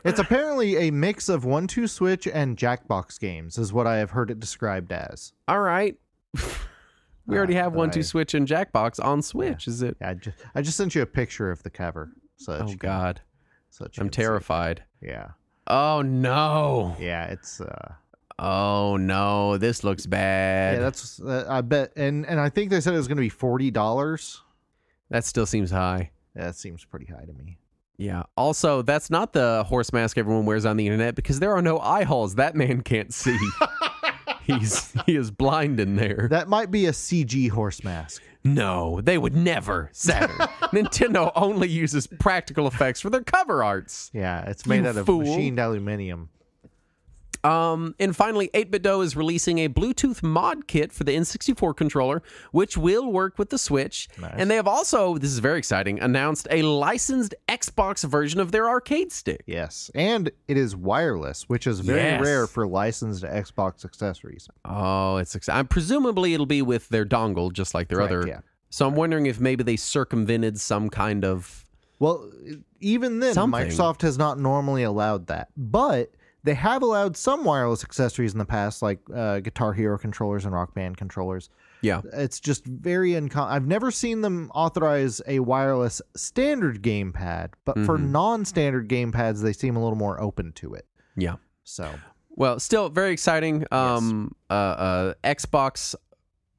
B: it's apparently a mix of 1-2 Switch and Jackbox games is what I have heard it described as.
A: All right. We already have
B: but
A: 1-2 Switch and Jackbox on Switch. Is it?
B: Yeah, I just sent you a picture of the cover. So that
A: Oh
B: you can-
A: God,
B: so that you
A: I'm
B: can see.
A: terrified.
B: Yeah.
A: Oh no.
B: Yeah, it's
A: Oh no, this looks bad.
B: yeah, that's I bet and I think they said it was going to be $40.
A: That still seems high.
B: That seems pretty high to me.
A: Yeah. Also, that's not the horse mask everyone wears on the internet because there are no eye holes. That man can't see. He is blind in there.
B: That might be a CG horse mask.
A: No, they would never, Saturn. Nintendo only uses practical effects for their cover arts.
B: Yeah, it's made
A: You
B: out of
A: fool.
B: machined aluminum.
A: And finally, 8BitDo is releasing a Bluetooth mod kit for the N64 controller, which will work with the Switch.
B: Nice.
A: And they have also, this is very exciting, announced a licensed Xbox version of their arcade stick.
B: Yes, and it is wireless, which is very
A: Yes.
B: rare for licensed Xbox accessories.
A: Oh, it's exciting. Presumably it'll be with their dongle, just like their
B: Correct,
A: other.
B: yeah.
A: So I'm wondering if maybe they circumvented some kind of.
B: Well, even then,
A: Something.
B: Microsoft has not normally allowed that, but they have allowed some wireless accessories in the past, like Guitar Hero controllers and Rock Band controllers.
A: Yeah.
B: It's just very uncommon. I've never seen them authorize a wireless standard gamepad, but for non-standard gamepads, they seem a little more open to it.
A: Yeah.
B: So,
A: Well, still very exciting. Xbox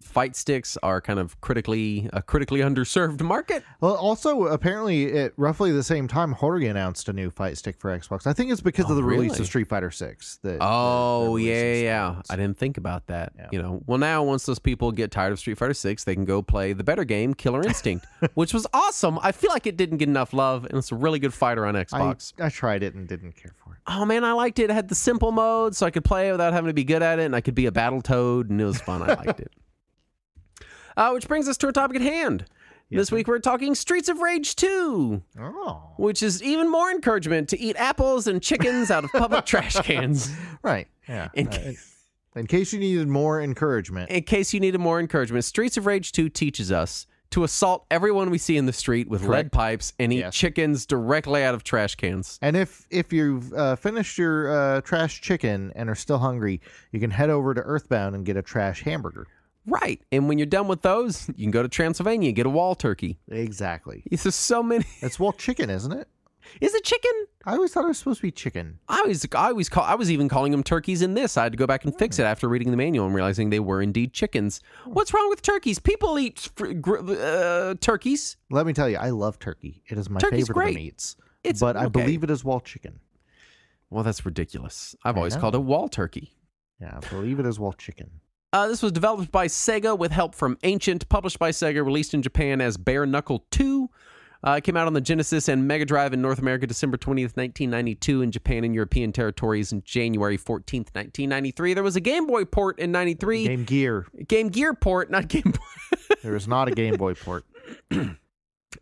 A: fight sticks are kind of critically underserved market.
B: well, also apparently at roughly the same time, Jorge announced a new fight stick for Xbox. I think it's because
A: Oh,
B: of the release
A: really?
B: of Street Fighter 6.
A: Oh, yeah. I didn't think about that.
B: Yeah.
A: You know, well, now once those people get tired of Street Fighter 6, they can go play the better game, Killer Instinct, which was awesome. I feel like it didn't get enough love, and it's a really good fighter on Xbox.
B: I tried it and didn't care for it.
A: Oh, man, I liked it. It had the simple mode, so I could play it without having to be good at it, and I could be a Battletoad, and it was fun. I liked it. Which brings us to our topic at hand. This week we're talking Streets of Rage 2,
B: Oh.
A: which is even more encouragement to eat apples and chickens out of public trash cans.
B: Right. Yeah.
A: In
B: In case you needed more encouragement.
A: In case you needed more encouragement, Streets of Rage 2 teaches us to assault everyone we see in the street with lead
B: Correct.
A: pipes and eat
B: Yes.
A: chickens directly out of trash cans.
B: And if you've finished your trash chicken and are still hungry, you can head over to Earthbound and get a trash hamburger.
A: Right. And when you're done with those, you can go to Transylvania and get a wall turkey.
B: Exactly.
A: It's just so many.
B: It's wall chicken, isn't it?
A: Is it chicken?
B: I always thought it was supposed to be chicken.
A: I was even calling them turkeys in this. I had to go back and fix it after reading the manual and realizing they were indeed chickens. What's wrong with turkeys? People eat turkeys.
B: Let me tell you, I love turkey. It is my
A: Turkey's
B: favorite of
A: great.
B: the meats.
A: It's
B: But I
A: okay.
B: believe it is wall chicken.
A: Well, that's ridiculous. I've
B: I
A: always
B: know.
A: called it wall turkey.
B: Yeah, I believe it is wall chicken.
A: This was developed by Sega with help from Ancient, published by Sega, released in Japan as Bare Knuckle 2. It came out on the Genesis and Mega Drive in North America December 20th, 1992, in Japan and European territories in January 14th, 1993. There was a Game Boy port in 93.
B: Game Gear.
A: Game Gear port, not Game Boy.
B: There is not a Game Boy port.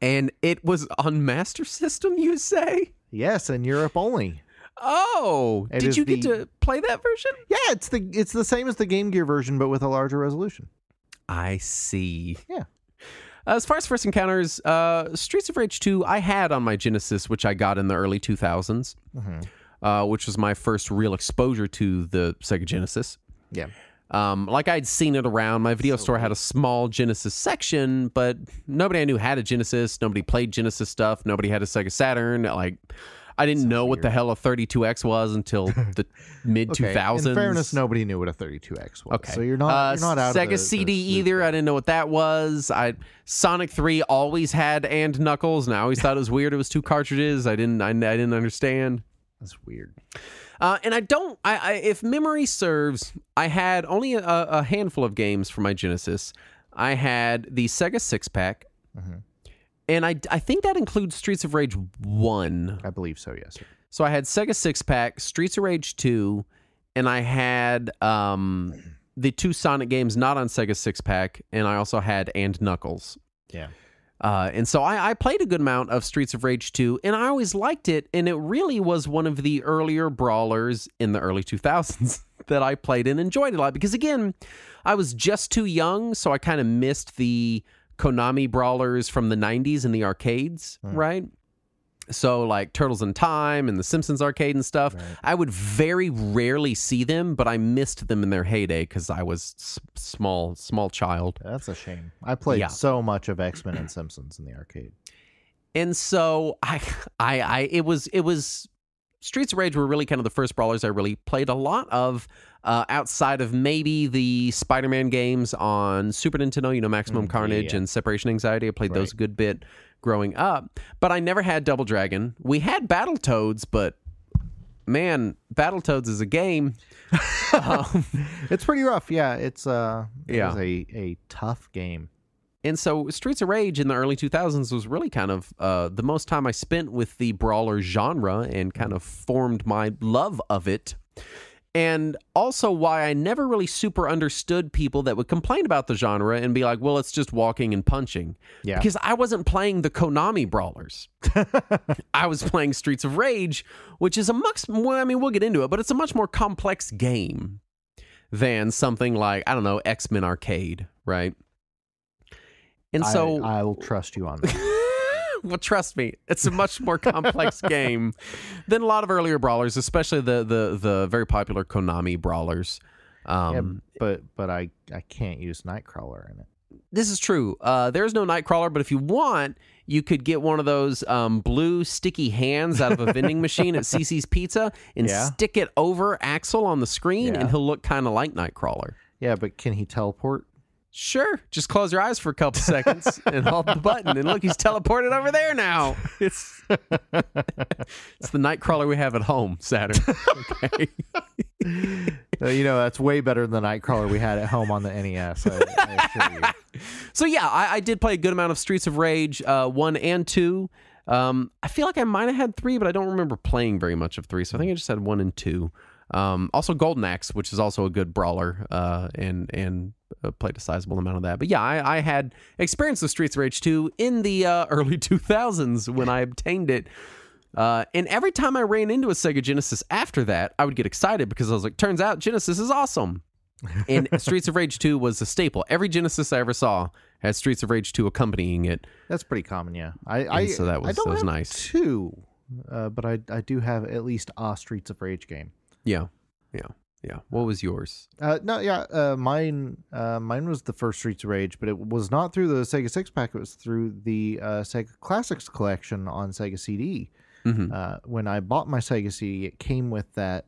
A: And it was on Master System, you say?
B: Yes, in Europe only.
A: Oh,
B: It
A: did
B: is
A: you get
B: the-
A: to play that version?
B: Yeah, it's the same as the Game Gear version, but with a larger resolution.
A: I see.
B: Yeah.
A: As far as first encounters, Streets of Rage 2 I had on my Genesis, which I got in the early 2000s, which was my first real exposure to the Sega Genesis.
B: Yeah.
A: Like I'd seen it around. My video store had a small Genesis section, but nobody I knew had a Genesis. Nobody played Genesis stuff. Nobody had a Sega Saturn. Like, I didn't know what the hell a 32X was until the mid 2000s.
B: In fairness, nobody knew what a 32X was.
A: Okay.
B: So you're not out
A: Sega
B: of the
A: CD
B: loop
A: either.
B: there.
A: I didn't know what that was. Sonic 3 always had and Knuckles, and I always thought it was weird. It was two cartridges. I didn't understand.
B: That's weird.
A: And I don't. If memory serves, I had only a handful of games for my Genesis. I had the Sega 6-pack, and I think that includes Streets of Rage 1.
B: I believe so, yes.
A: So I had Sega 6-pack, Streets of Rage 2, and I had the 2 Sonic games not on Sega 6-pack, and I also had And Knuckles.
B: Yeah.
A: And so I played a good amount of Streets of Rage 2, and I always liked it, and it really was one of the earlier brawlers in the early 2000s that I played and enjoyed a lot. Because, again, I was just too young, so I kind of missed the Konami brawlers from the 90s in the arcades, right? So, like Turtles in Time and the Simpsons arcade and stuff, right. I would very rarely see them, but I missed them in their heyday because I was small child.
B: That's a shame. I played so much of X-Men and Simpsons in the arcade,
A: and so it was Streets of Rage were really kind of the first brawlers I really played a lot of. Outside of maybe the Spider-Man games on Super Nintendo, Maximum Carnage and Separation Anxiety. I played those a good bit growing up. But I never had Double Dragon. We had Battletoads, but man, Battletoads is a game.
B: It's pretty rough. Yeah, it was a tough game.
A: And so Streets of Rage in the early 2000s was really kind of the most time I spent with the brawler genre and kind of formed my love of it. And also why I never really super understood people that would complain about the genre and be like, well, it's just walking and punching. Yeah. Because I wasn't playing the Konami brawlers. I was playing Streets of Rage, which is we'll get into it, but it's a much more complex game than something like, I don't know, X-Men Arcade, right? And so
B: I will trust you on that.
A: Well, trust me, it's a much more complex game than a lot of earlier brawlers, especially the very popular Konami brawlers.
B: But I can't use Nightcrawler in it.
A: This is true. There's no Nightcrawler, but if you want, you could get one of those blue sticky hands out of a vending machine at CC's Pizza and stick it over Axel on the screen, and he'll look kind of like Nightcrawler.
B: Yeah, but can he teleport?
A: Sure. Just close your eyes for a couple seconds and hold the button. And look, he's teleported over there now. It's the Nightcrawler we have at home, Saturn. Okay.
B: That's way better than the Nightcrawler we had at home on the NES. I assure you.
A: So, yeah, I did play a good amount of Streets of Rage 1 and 2. I feel like I might have had 3, but I don't remember playing very much of 3. So I think I just had 1 and 2. Also Golden Axe, which is also a good brawler, and played a sizable amount of that. But yeah, I had experienced the Streets of Rage 2 in the early 2000s when I obtained it. And every time I ran into a Sega Genesis after that, I would get excited because I was like, turns out Genesis is awesome. And Streets of Rage 2 was a staple. Every Genesis I ever saw had Streets of Rage 2 accompanying it.
B: That's pretty common, yeah.
A: So that was nice.
B: 2, but I do have at least a Streets of Rage game.
A: Yeah. What was yours?
B: Mine was the first Streets of Rage, but it was not through the Sega 6-pack. It was through the Sega Classics collection on Sega CD. Mm-hmm. When I bought my Sega CD, it came with that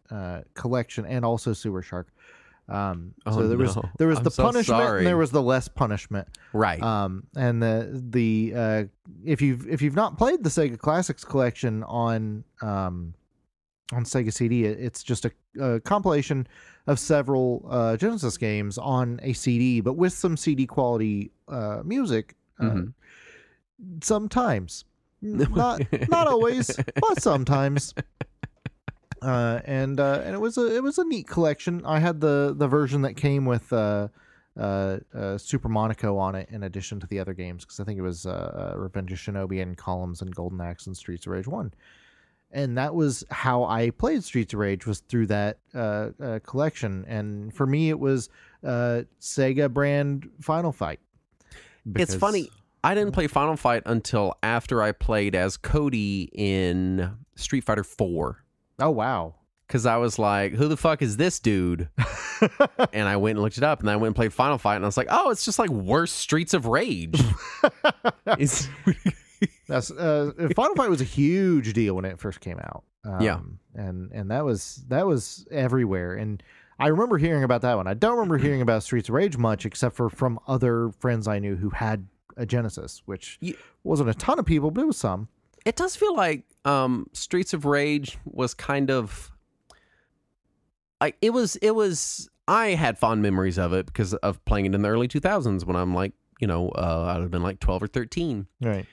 B: collection and also Sewer Shark. So there was the punishment and there was the less punishment.
A: Right.
B: And the if you've not played the Sega Classics collection on Sega CD, it's just a compilation of several Genesis games on a CD, but with some CD quality music. Sometimes, not always, but sometimes. And it was a neat collection. I had the version that came with Super Monaco on it, in addition to the other games, because I think it was Revenge of Shinobi and Columns and Golden Axe and Streets of Rage 1. And that was how I played Streets of Rage, was through that collection. And for me, it was Sega brand Final Fight.
A: It's funny. I didn't play Final Fight until after I played as Cody in Street Fighter 4.
B: Oh, wow.
A: Because I was like, who the fuck is this dude? And I went and looked it up, and I went and played Final Fight, and I was like, oh, it's just like worse Streets of Rage.
B: That's Final Fight was a huge deal when it first came out. And that was everywhere. And I remember hearing about that one. I don't remember hearing about Streets of Rage much, except for from other friends I knew who had a Genesis, which wasn't a ton of people, but it was some.
A: It does feel like Streets of Rage was kind of I had fond memories of it because of playing it in the early 2000s when I'm like, I would have been like 12 or 13.
B: Right.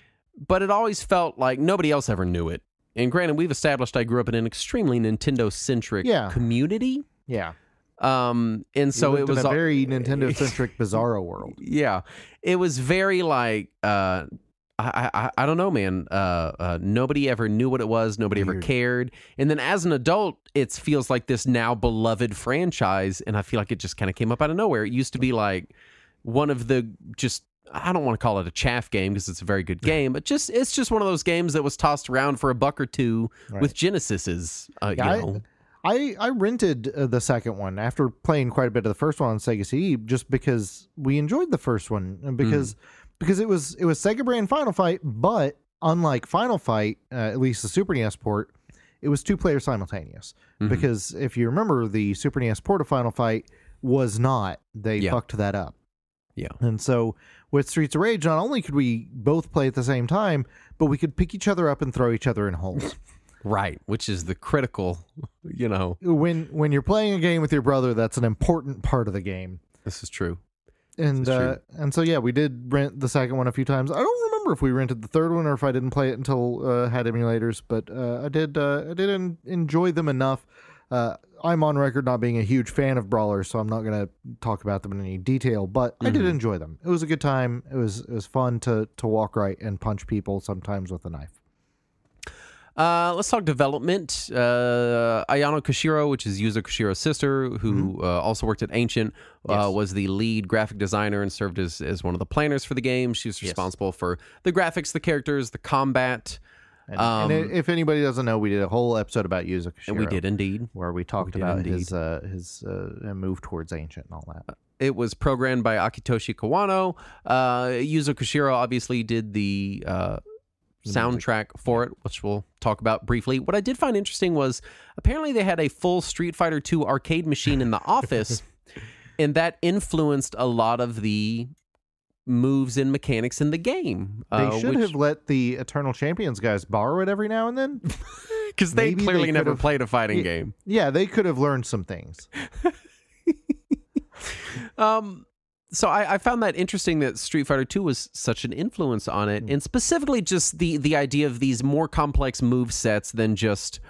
A: But it always felt like nobody else ever knew it. And granted, we've established I grew up in an extremely Nintendo-centric community.
B: Yeah.
A: And so
B: You
A: it
B: lived in
A: was
B: a very Nintendo-centric Bizarro world.
A: Yeah. It was very like, I don't know, man. Nobody ever knew what it was. Nobody ever cared. And then as an adult, it feels like this now beloved franchise. And I feel like it just kind of came up out of nowhere. It used to be like one of the I don't want to call it a chaff game because it's a very good game, but it's just one of those games that was tossed around for $1 or $2 with Genesises.
B: I rented the second one after playing quite a bit of the first one on Sega CD, just because we enjoyed the first one, and because it was Sega brand Final Fight, but unlike Final Fight, at least the Super NES port, it was 2-player simultaneous. Because if you remember, the Super NES port of Final Fight was not. They fucked that up.
A: Yeah.
B: And so with Streets of Rage, not only could we both play at the same time, but we could pick each other up and throw each other in holes.
A: Right, which is the critical,
B: When you're playing a game with your brother, that's an important part of the game.
A: This is true.
B: And so yeah, we did rent the second one a few times. I don't remember if we rented the third one or if I didn't play it until had emulators, but I did enjoy them enough. I'm on record not being a huge fan of brawlers, so I'm not going to talk about them in any detail, but I did enjoy them. It was a good time. It was fun to walk right and punch people, sometimes with a knife.
A: Let's talk development. Ayano Koshiro, which is Yuzo Koshiro's sister, who also worked at Ancient, was the lead graphic designer and served as one of the planners for the game. She was responsible for the graphics, the characters, the combat.
B: And if anybody doesn't know, we did a whole episode about Yuzo Koshiro.
A: And we did indeed.
B: Where we talked about his move towards Ancient and all that.
A: It was programmed by Akitoshi Kawano. Yuzo Koshiro obviously did the soundtrack for it, which we'll talk about briefly. What I did find interesting was apparently they had a full Street Fighter II arcade machine in the office, and that influenced a lot of the moves and mechanics in the game.
B: They should have let the Eternal Champions guys borrow it every now and then.
A: Because they clearly never played a fighting game.
B: Yeah, they could have learned some things.
A: So I found that interesting that Street Fighter II was such an influence on it, and specifically just the idea of these more complex move sets than just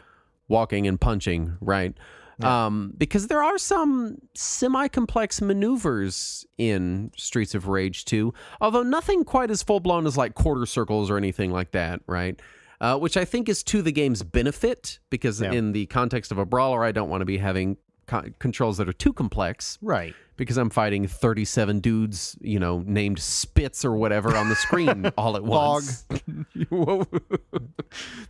A: walking and punching, right? Yeah. Because there are some semi-complex maneuvers in Streets of Rage 2, although nothing quite as full-blown as like quarter circles or anything like that, right? Which I think is to the game's benefit, because in the context of a brawler, I don't want to be having controls that are too complex.
B: Right.
A: Because I'm fighting 37 dudes, named Spitz or whatever on the screen all at once.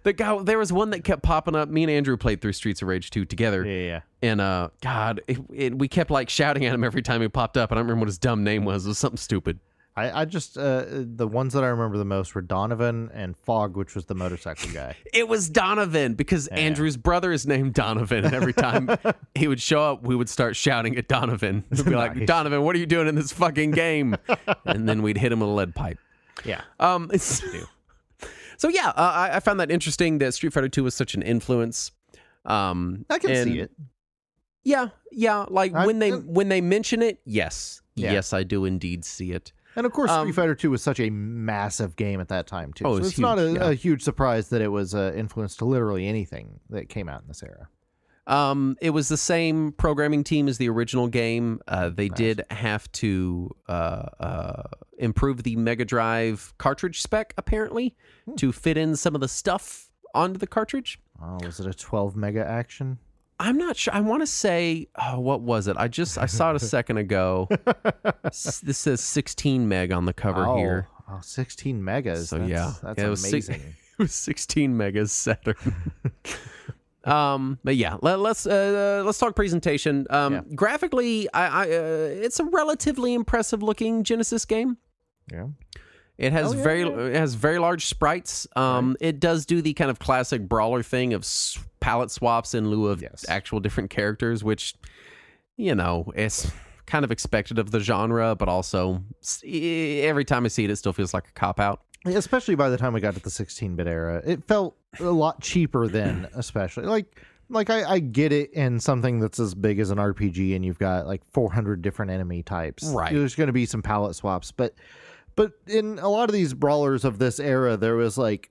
A: There was one that kept popping up. Me and Andrew played through Streets of Rage 2 together.
B: Yeah.
A: And God, we kept like shouting at him every time he popped up. I don't remember what his dumb name was. It was something stupid.
B: I just, the ones that I remember the most were Donovan and Fog, which was the motorcycle guy.
A: It was Donovan because Andrew's brother is named Donovan. And every time he would show up, we would start shouting at Donovan. We'd be like, Donovan, what are you doing in this fucking game? And then we'd hit him with a lead pipe.
B: Yeah.
A: So yeah, I found that interesting that Street Fighter 2 was such an influence.
B: I can see it.
A: Yeah. Like when they mention it, yes, I do indeed see it.
B: And of course, Street Fighter 2 was such a massive game at that time too.
A: Oh,
B: so it's
A: huge,
B: not a huge surprise that it was influenced to literally anything that came out in this era.
A: It was the same programming team as the original game. They did have to improve the Mega Drive cartridge spec, apparently, to fit in some of the stuff onto the cartridge.
B: Oh, was it a 12 mega action?
A: I'm not sure. I want to say, what was it? I saw it a second ago. This says 16 meg on the cover here.
B: Oh, 16 megas.
A: So
B: that's amazing.
A: It was 16 megas Saturn. But yeah, let's talk presentation. Graphically, it's a relatively impressive looking Genesis game.
B: Yeah.
A: It has very large sprites. It does do the kind of classic brawler thing of palette swaps in lieu of actual different characters, which it's kind of expected of the genre, but also every time I see it, it still feels like a cop out.
B: Especially by the time we got to the 16-bit era, it felt a lot cheaper then. Especially like like I get it in something that's as big as an RPG and you've got like 400 different enemy types.
A: Right.
B: There's going to be some palette swaps, but in a lot of these brawlers of this era, there was like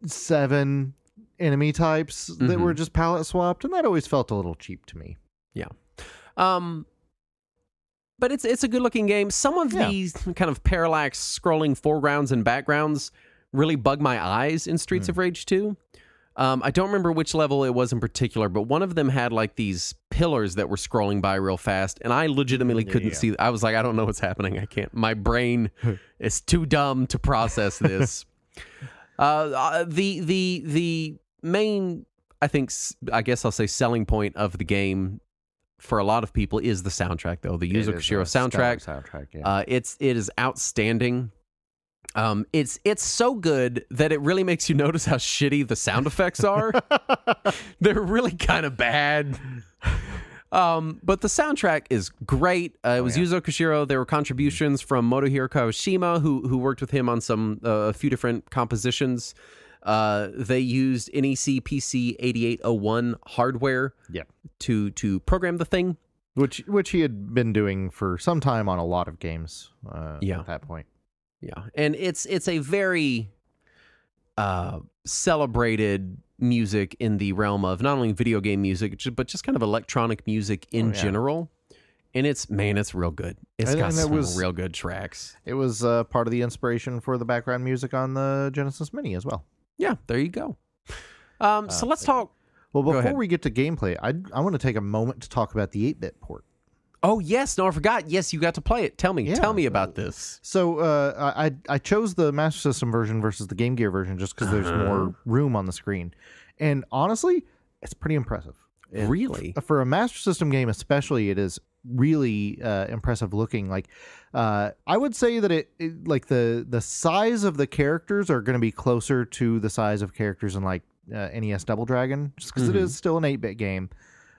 B: 7 enemy types that were just palette swapped, and that always felt a little cheap to me.
A: Yeah. But it's a good looking game. Some of these kind of parallax scrolling foregrounds and backgrounds really bug my eyes in Streets of Rage 2. I don't remember which level it was in particular, but one of them had like these pillars that were scrolling by real fast, and I legitimately couldn't see. I was like, I don't know what's happening. I can't. My brain is too dumb to process this. The main, I guess I'll say, selling point of the game for a lot of people is the soundtrack, though. The Yuzo Koshiro soundtrack.
B: Yeah.
A: It is outstanding. It's so good that it really makes you notice how shitty the sound effects are. They're really kind of bad. But the soundtrack is great. It was Yuzo Koshiro. There were contributions from Motohiro Kawashima, who worked with him on a few different compositions. They used NEC PC 8801 hardware to program the thing.
B: Which he had been doing for some time on a lot of games at that point.
A: Yeah, and it's a very celebrated music in the realm of not only video game music, but just kind of electronic music in general. And it's real good. It's got some real good tracks.
B: It was part of the inspiration for the background music on the Genesis Mini as well.
A: Yeah, there you go. So let's talk.
B: Well, before we get to gameplay, I want to take a moment to talk about the 8-bit port.
A: Oh, yes. No, I forgot. Yes, you got to play it. Tell me about this.
B: So I chose the Master System version versus the Game Gear version just because there's more room on the screen. And honestly, it's pretty impressive.
A: Really?
B: For a Master System game especially, it is really impressive looking. Like I would say that it like the size of the characters are going to be closer to the size of characters in like NES Double Dragon, just because it is still an 8-bit game.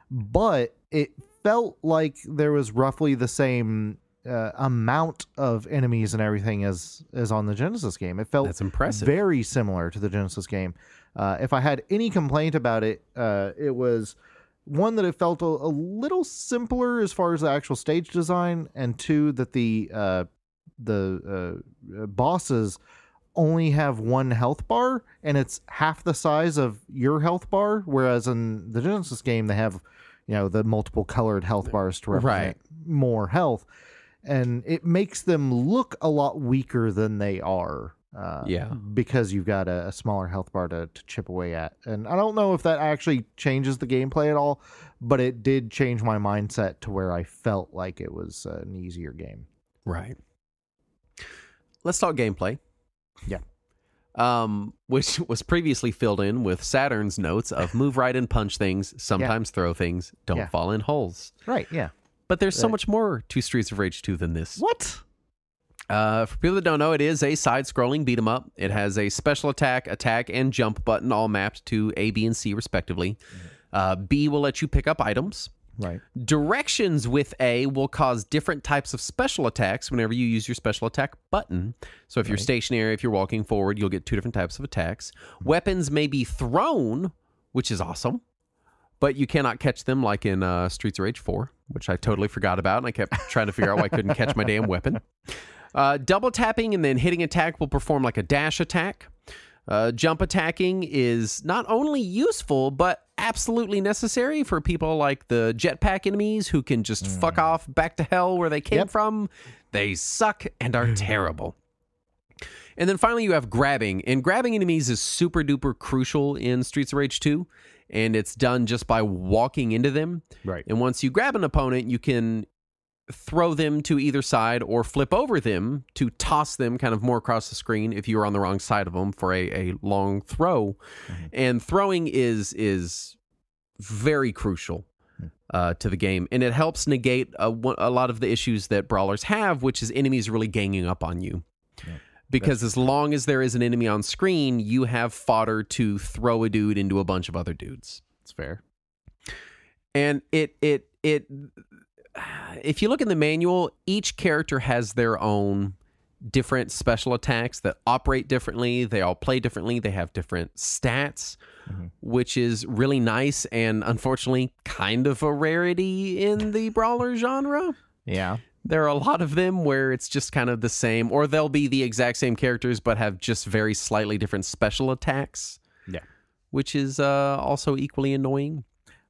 B: But it felt like there was roughly the same amount of enemies and everything as on the Genesis game. It felt
A: That's impressive.
B: Very similar to the Genesis game. If I had any complaint about it, it was one that it felt a little simpler as far as the actual stage design, and 2 that the bosses only have 1 health bar, and it's half the size of your health bar, whereas in the Genesis game they have the multiple colored health bars to represent more health, and it makes them look a lot weaker than they are. Because you've got a smaller health bar to chip away at. And I don't know if that actually changes the gameplay at all, but it did change my mindset to where I felt like it was an easier game.
A: Right. Let's talk gameplay.
B: Yeah.
A: Which was previously filled in with Saturn's notes of move right and punch things, sometimes throw things, don't fall in holes.
B: Right, yeah.
A: But there's so much more to Streets of Rage 2 than this.
B: What?
A: For people that don't know, it is a side-scrolling beat-em-up. It has a special attack, and jump button all mapped to A, B, and C, respectively. B will let you pick up items.
B: Right.
A: Directions with A will cause different types of special attacks whenever you use your special attack button. So if you're stationary, if you're walking forward, you'll get 2 different types of attacks. Weapons may be thrown, which is awesome, but you cannot catch them like in Streets of Rage 4, which I totally forgot about, and I kept trying to figure out why I couldn't catch my damn weapon. Double tapping and then hitting attack will perform like a dash attack. Jump attacking is not only useful, but absolutely necessary for people like the jetpack enemies who can just fuck off back to hell where they came from. They suck and are terrible. And then finally you have grabbing. And grabbing enemies is super duper crucial in Streets of Rage 2. And it's done just by walking into them.
B: Right.
A: And once you grab an opponent, you can throw them to either side or flip over them to toss them kind of more across the screen if you were on the wrong side of them for a long throw. And throwing is very crucial to the game, and it helps negate a lot of the issues that brawlers have, which is enemies really ganging up on you. Because as long as there is an enemy on screen, you have fodder to throw a dude into a bunch of other dudes.
B: It's fair.
A: And it if you look in the manual, each character has their own different special attacks that operate differently. They all play differently. They have different stats. which is really nice and unfortunately kind of a rarity in the brawler genre.
B: Yeah.
A: There are a lot of them where it's just kind of the same, or they'll be the exact same characters but have just very slightly different special attacks.
B: Yeah.
A: Which is also equally annoying.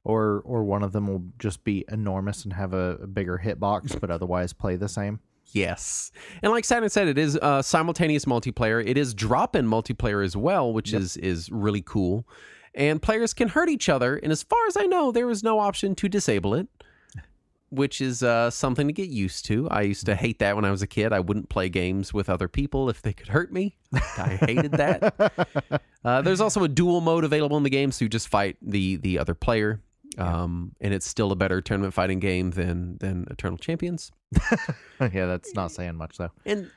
B: Or one of them will just be enormous and have a bigger hitbox, but otherwise play the same.
A: Yes. And like Saturn said, it is simultaneous multiplayer. It is drop-in multiplayer as well, which is really cool. And players can hurt each other. And as far as I know, there is no option to disable it, which is something to get used to. I used to hate that when I was a kid. I wouldn't play games with other people if they could hurt me. I hated that. There's also a duel mode available in the game, so you just fight the other player. And it's still a better tournament fighting game than Eternal Champions.
B: Yeah, that's not saying much though.
A: And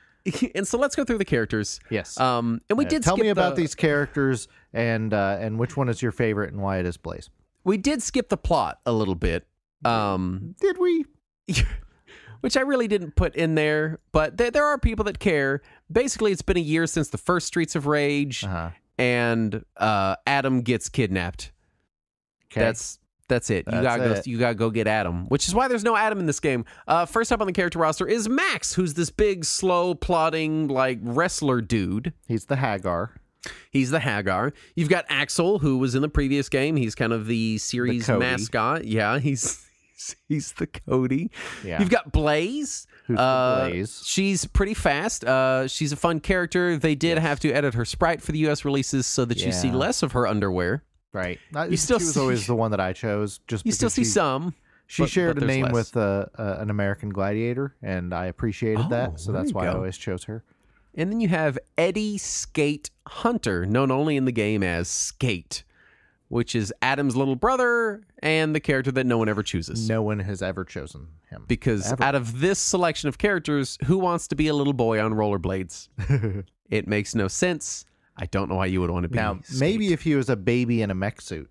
A: so let's go through the characters.
B: Yes.
A: And we did
B: tell
A: skip
B: me about these characters and which one is your favorite and why it is Blaze.
A: We did skip the plot a little bit.
B: Did we?
A: Which I really didn't put in there, but there are people that care. Basically, it's been a year since the first Streets of Rage, and Adam gets kidnapped.
B: Okay.
A: That's it. You gotta go get Adam, which is why there's no Adam in this game. First up on the character roster is Max, who's this big, slow, plodding, like wrestler dude.
B: He's the Hagar.
A: He's the Hagar. You've got Axel, who was in the previous game. He's kind of the series mascot. Yeah, he's the Cody.
B: Yeah.
A: You've got Blaze.
B: Who's the Blaze?
A: She's pretty fast. She's a fun character. They did have to edit her sprite for the U.S. releases so that you see less of her underwear.
B: Right.
A: She
B: was always the one that I chose.
A: You still see some.
B: She shared a name
A: less.
B: with an American Gladiator, and I appreciated that, so that's why I always chose her.
A: And then you have Eddie Skate Hunter, known only in the game as Skate, which is Adam's little brother and the character that no one ever chooses.
B: No one has ever chosen him.
A: Because out of this selection of characters, who wants to be a little boy on rollerblades? It makes no sense. I don't know why you would want to be.
B: Now,
A: Skate.
B: maybe if he was a baby in a mech suit.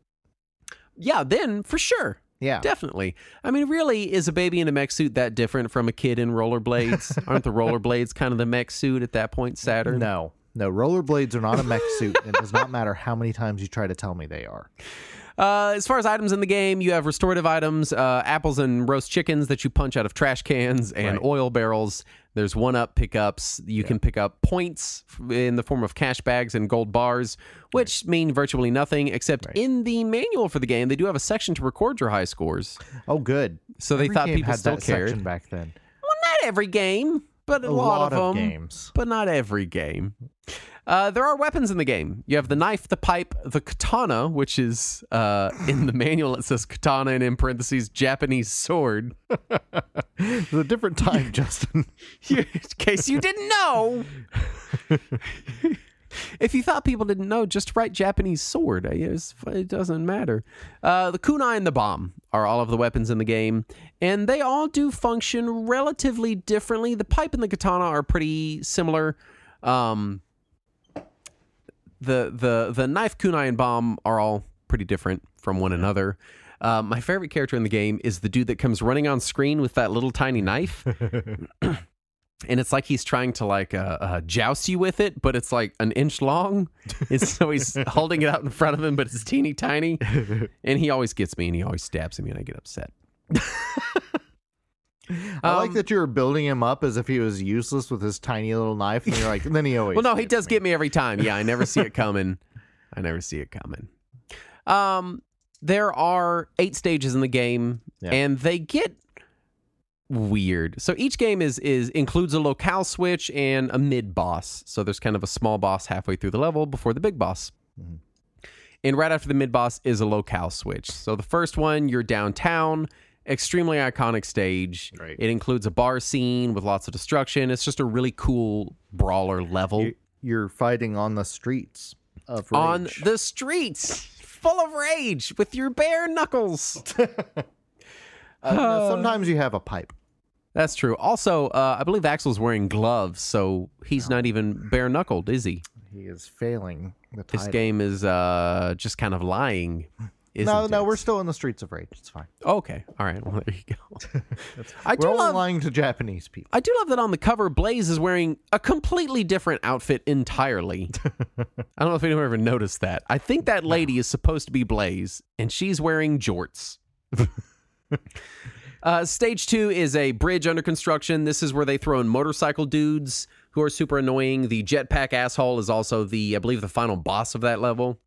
A: Yeah, then for sure.
B: Yeah.
A: Definitely. I mean, really, is a baby in a mech suit that different from a kid in rollerblades? Aren't the rollerblades kind of the mech suit at that point, Saturn?
B: No, rollerblades are not a mech suit. It does not matter how many times you try to tell me they are.
A: As far as items in the game, you have restorative items, apples and roast chickens that you punch out of trash cans and oil barrels. There's one-up pickups. You can pick up points in the form of cash bags and gold bars, which mean virtually nothing, except in the manual for the game, they do have a section to record your high scores.
B: Oh, good.
A: So they thought people still cared.
B: Section back then.
A: Well, not every game, but a lot of them.
B: Games.
A: But not every game. There are weapons in the game. You have the knife, the pipe, the katana, which is in the manual it says katana and in parentheses Japanese sword.
B: It's a different time, Justin.
A: In case you didn't know. If you thought people didn't know, just write Japanese sword. It doesn't matter. The kunai and the bomb are all of the weapons in the game, and they all do function relatively differently. The pipe and the katana are pretty similar. The knife, kunai, and bomb are all pretty different from one another. My favorite character in the game is the dude that comes running on screen with that little tiny knife. And it's like he's trying to joust you with it, but it's like an inch long. So he's holding it out in front of him, but it's teeny tiny. And he always gets me, and he always stabs me, and I get upset.
B: I like that you're building him up as if he was useless with his tiny little knife, and you're like, and then he always.
A: Well, no, he does get me every time. Yeah, I never see it coming. There are 8 stages in the game, and they get weird. So each game includes a locale switch and a mid boss. So there's kind of a small boss halfway through the level before the big boss. Mm-hmm. And right after the mid boss is a locale switch. So the first one, you're downtown. Extremely iconic stage.
B: Right.
A: It includes a bar scene with lots of destruction. It's just a really cool brawler level.
B: You're fighting on the streets of rage.
A: On the streets, full of rage, with your bare knuckles.
B: Sometimes you have a pipe.
A: That's true. Also, I believe Axel's wearing gloves, so he's not even bare knuckled, is he?
B: He is failing the title.
A: This game is just kind of lying. isn't
B: No,
A: it?
B: we're still in the Streets of Rage. It's fine.
A: Okay. All right. Well, there you go.
B: We're only lying to Japanese people.
A: I do love that on the cover, Blaze is wearing a completely different outfit entirely. I don't know if anyone ever noticed that. I think that lady is supposed to be Blaze, and she's wearing jorts. Stage 2 is a bridge under construction. This is where they throw in motorcycle dudes who are super annoying. The jetpack asshole is also I believe, the final boss of that level.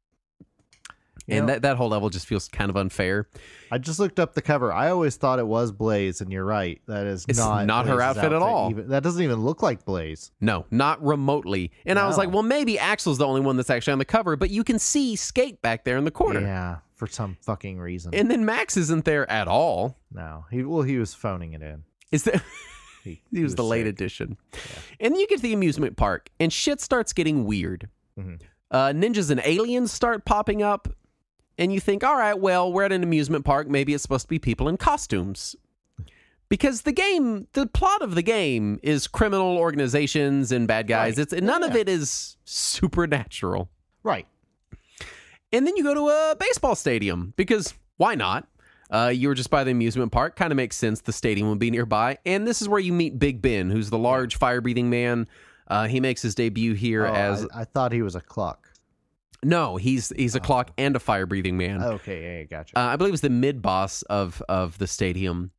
A: And that whole level just feels kind of unfair.
B: I just looked up the cover. I always thought it was Blaze, and you're right. That is
A: not her outfit at all.
B: That doesn't even look like Blaze.
A: No, not remotely. And I was like, well, maybe Axel's the only one that's actually on the cover, but you can see Skate back there in the corner.
B: Yeah, for some fucking reason.
A: And then Max isn't there at all.
B: No, he was phoning it in.
A: Is that...
B: He
A: was the late edition. Yeah. And then you get to the amusement park, and shit starts getting weird. Mm-hmm. Ninjas and aliens start popping up. And you think, all right, well, we're at an amusement park. Maybe it's supposed to be people in costumes. Because the plot of the game is criminal organizations and bad guys.
B: Right.
A: None of it is supernatural.
B: Right.
A: And then you go to a baseball stadium, because why not? You were just by the amusement park. Kind of makes sense. The stadium would be nearby. And this is where you meet Big Ben, who's the large fire-breathing man. He makes his debut here as...
B: I thought he was a clock.
A: No, he's a clock and a fire-breathing man.
B: Okay, yeah, gotcha.
A: I believe it's the mid-boss of the stadium.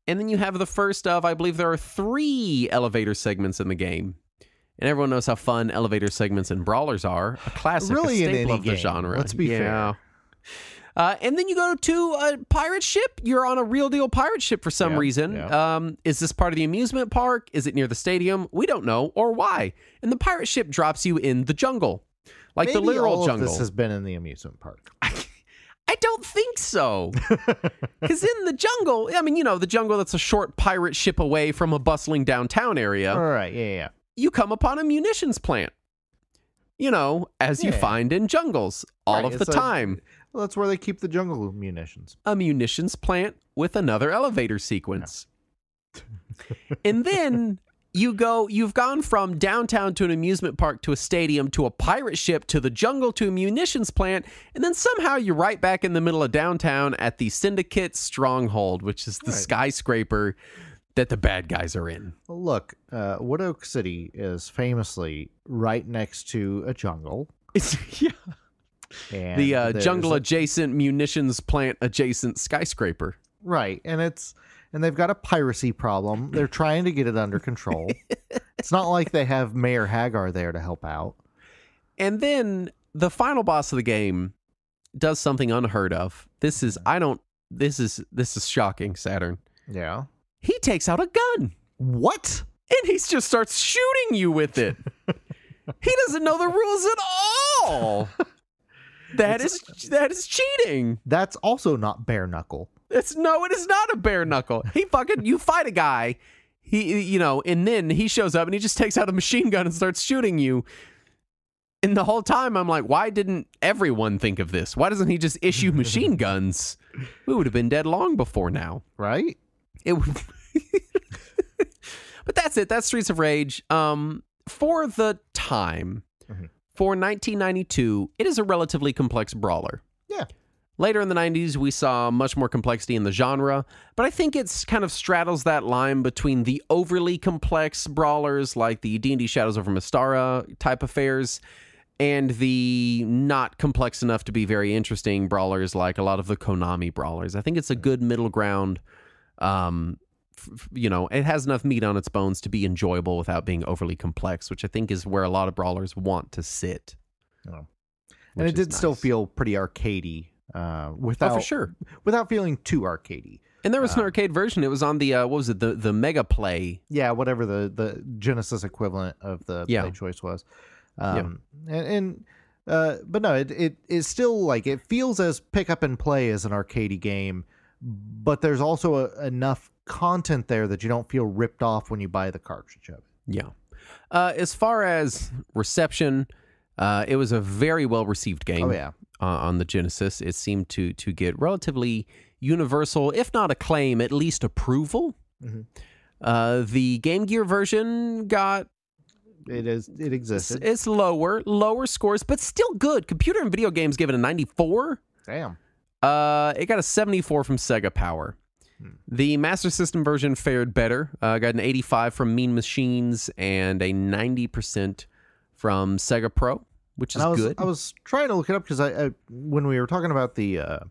A: And then you have the first of, I believe there are 3 elevator segments in the game. And everyone knows how fun elevator segments and brawlers are. A classic,
B: really
A: a staple
B: in any
A: of the
B: game.
A: genre.
B: Let's be fair.
A: And then you go to a pirate ship. You're on a real deal pirate ship for some reason.
B: Yeah.
A: Is this part of the amusement park? Is it near the stadium? We don't know, or why. And the pirate ship drops you in the jungle. Like
B: Maybe
A: the literal
B: all
A: jungle.
B: Of this has been in the amusement park.
A: I don't think so. Because in the jungle, I mean, the jungle that's a short pirate ship away from a bustling downtown area.
B: All right, yeah.
A: You come upon a munitions plant. As you find in jungles all of the time.
B: Well, that's where they keep the jungle munitions.
A: A munitions plant with another elevator sequence. And then... You've gone from downtown to an amusement park to a stadium to a pirate ship to the jungle to a munitions plant, and then somehow you're right back in the middle of downtown at the Syndicate Stronghold, which is the skyscraper that the bad guys are in.
B: Well, look, Wood Oak City is famously right next to a jungle. And
A: the jungle adjacent munitions plant adjacent skyscraper.
B: Right, and they've got a piracy problem. They're trying to get it under control. It's not like they have Mayor Hagar there to help out.
A: And then the final boss of the game does something unheard of. This is shocking, Saturn.
B: Yeah.
A: He takes out a gun.
B: What?
A: And he just starts shooting you with it. He doesn't know the rules at all. That is cheating.
B: That's also not bare knuckle.
A: It is not a bare knuckle. You fight a guy, and then he shows up and he just takes out a machine gun and starts shooting you. And the whole time I'm like, why didn't everyone think of this? Why doesn't he just issue machine guns? We would have been dead long before now.
B: Right?
A: It would. But that's it. That's Streets of Rage. For the time, for 1992, it is a relatively complex brawler.
B: Yeah.
A: Later in the 90s, we saw much more complexity in the genre, but I think it's kind of straddles that line between the overly complex brawlers like the D&D Shadows over Mystara type affairs and the not complex enough to be very interesting brawlers like a lot of the Konami brawlers. I think it's a good middle ground. It has enough meat on its bones to be enjoyable without being overly complex, which I think is where a lot of brawlers want to sit.
B: Oh. And it did still feel pretty arcadey.
A: For sure.
B: Without feeling too arcadey.
A: And there was an arcade version. It was on the the Mega Play.
B: Yeah, whatever the Genesis equivalent of the Play Choice was. But no, it still like it feels as pick up and play as an arcadey game, but there's also enough content there that you don't feel ripped off when you buy the cartridge of it.
A: Yeah. As far as reception, it was a very well received game.
B: Oh yeah.
A: On the Genesis, it seemed to get relatively universal, if not acclaim, at least approval. Mm-hmm. The Game Gear version got
B: it existed.
A: It's lower scores, but still good. Computer and Video Games give it a 94.
B: Damn.
A: It got a 74 from Sega Power. The Master System version fared better. Got an 85 from Mean Machines and a 90% from Sega Pro, which is good.
B: I was trying to look it up because when we were talking about Koshiro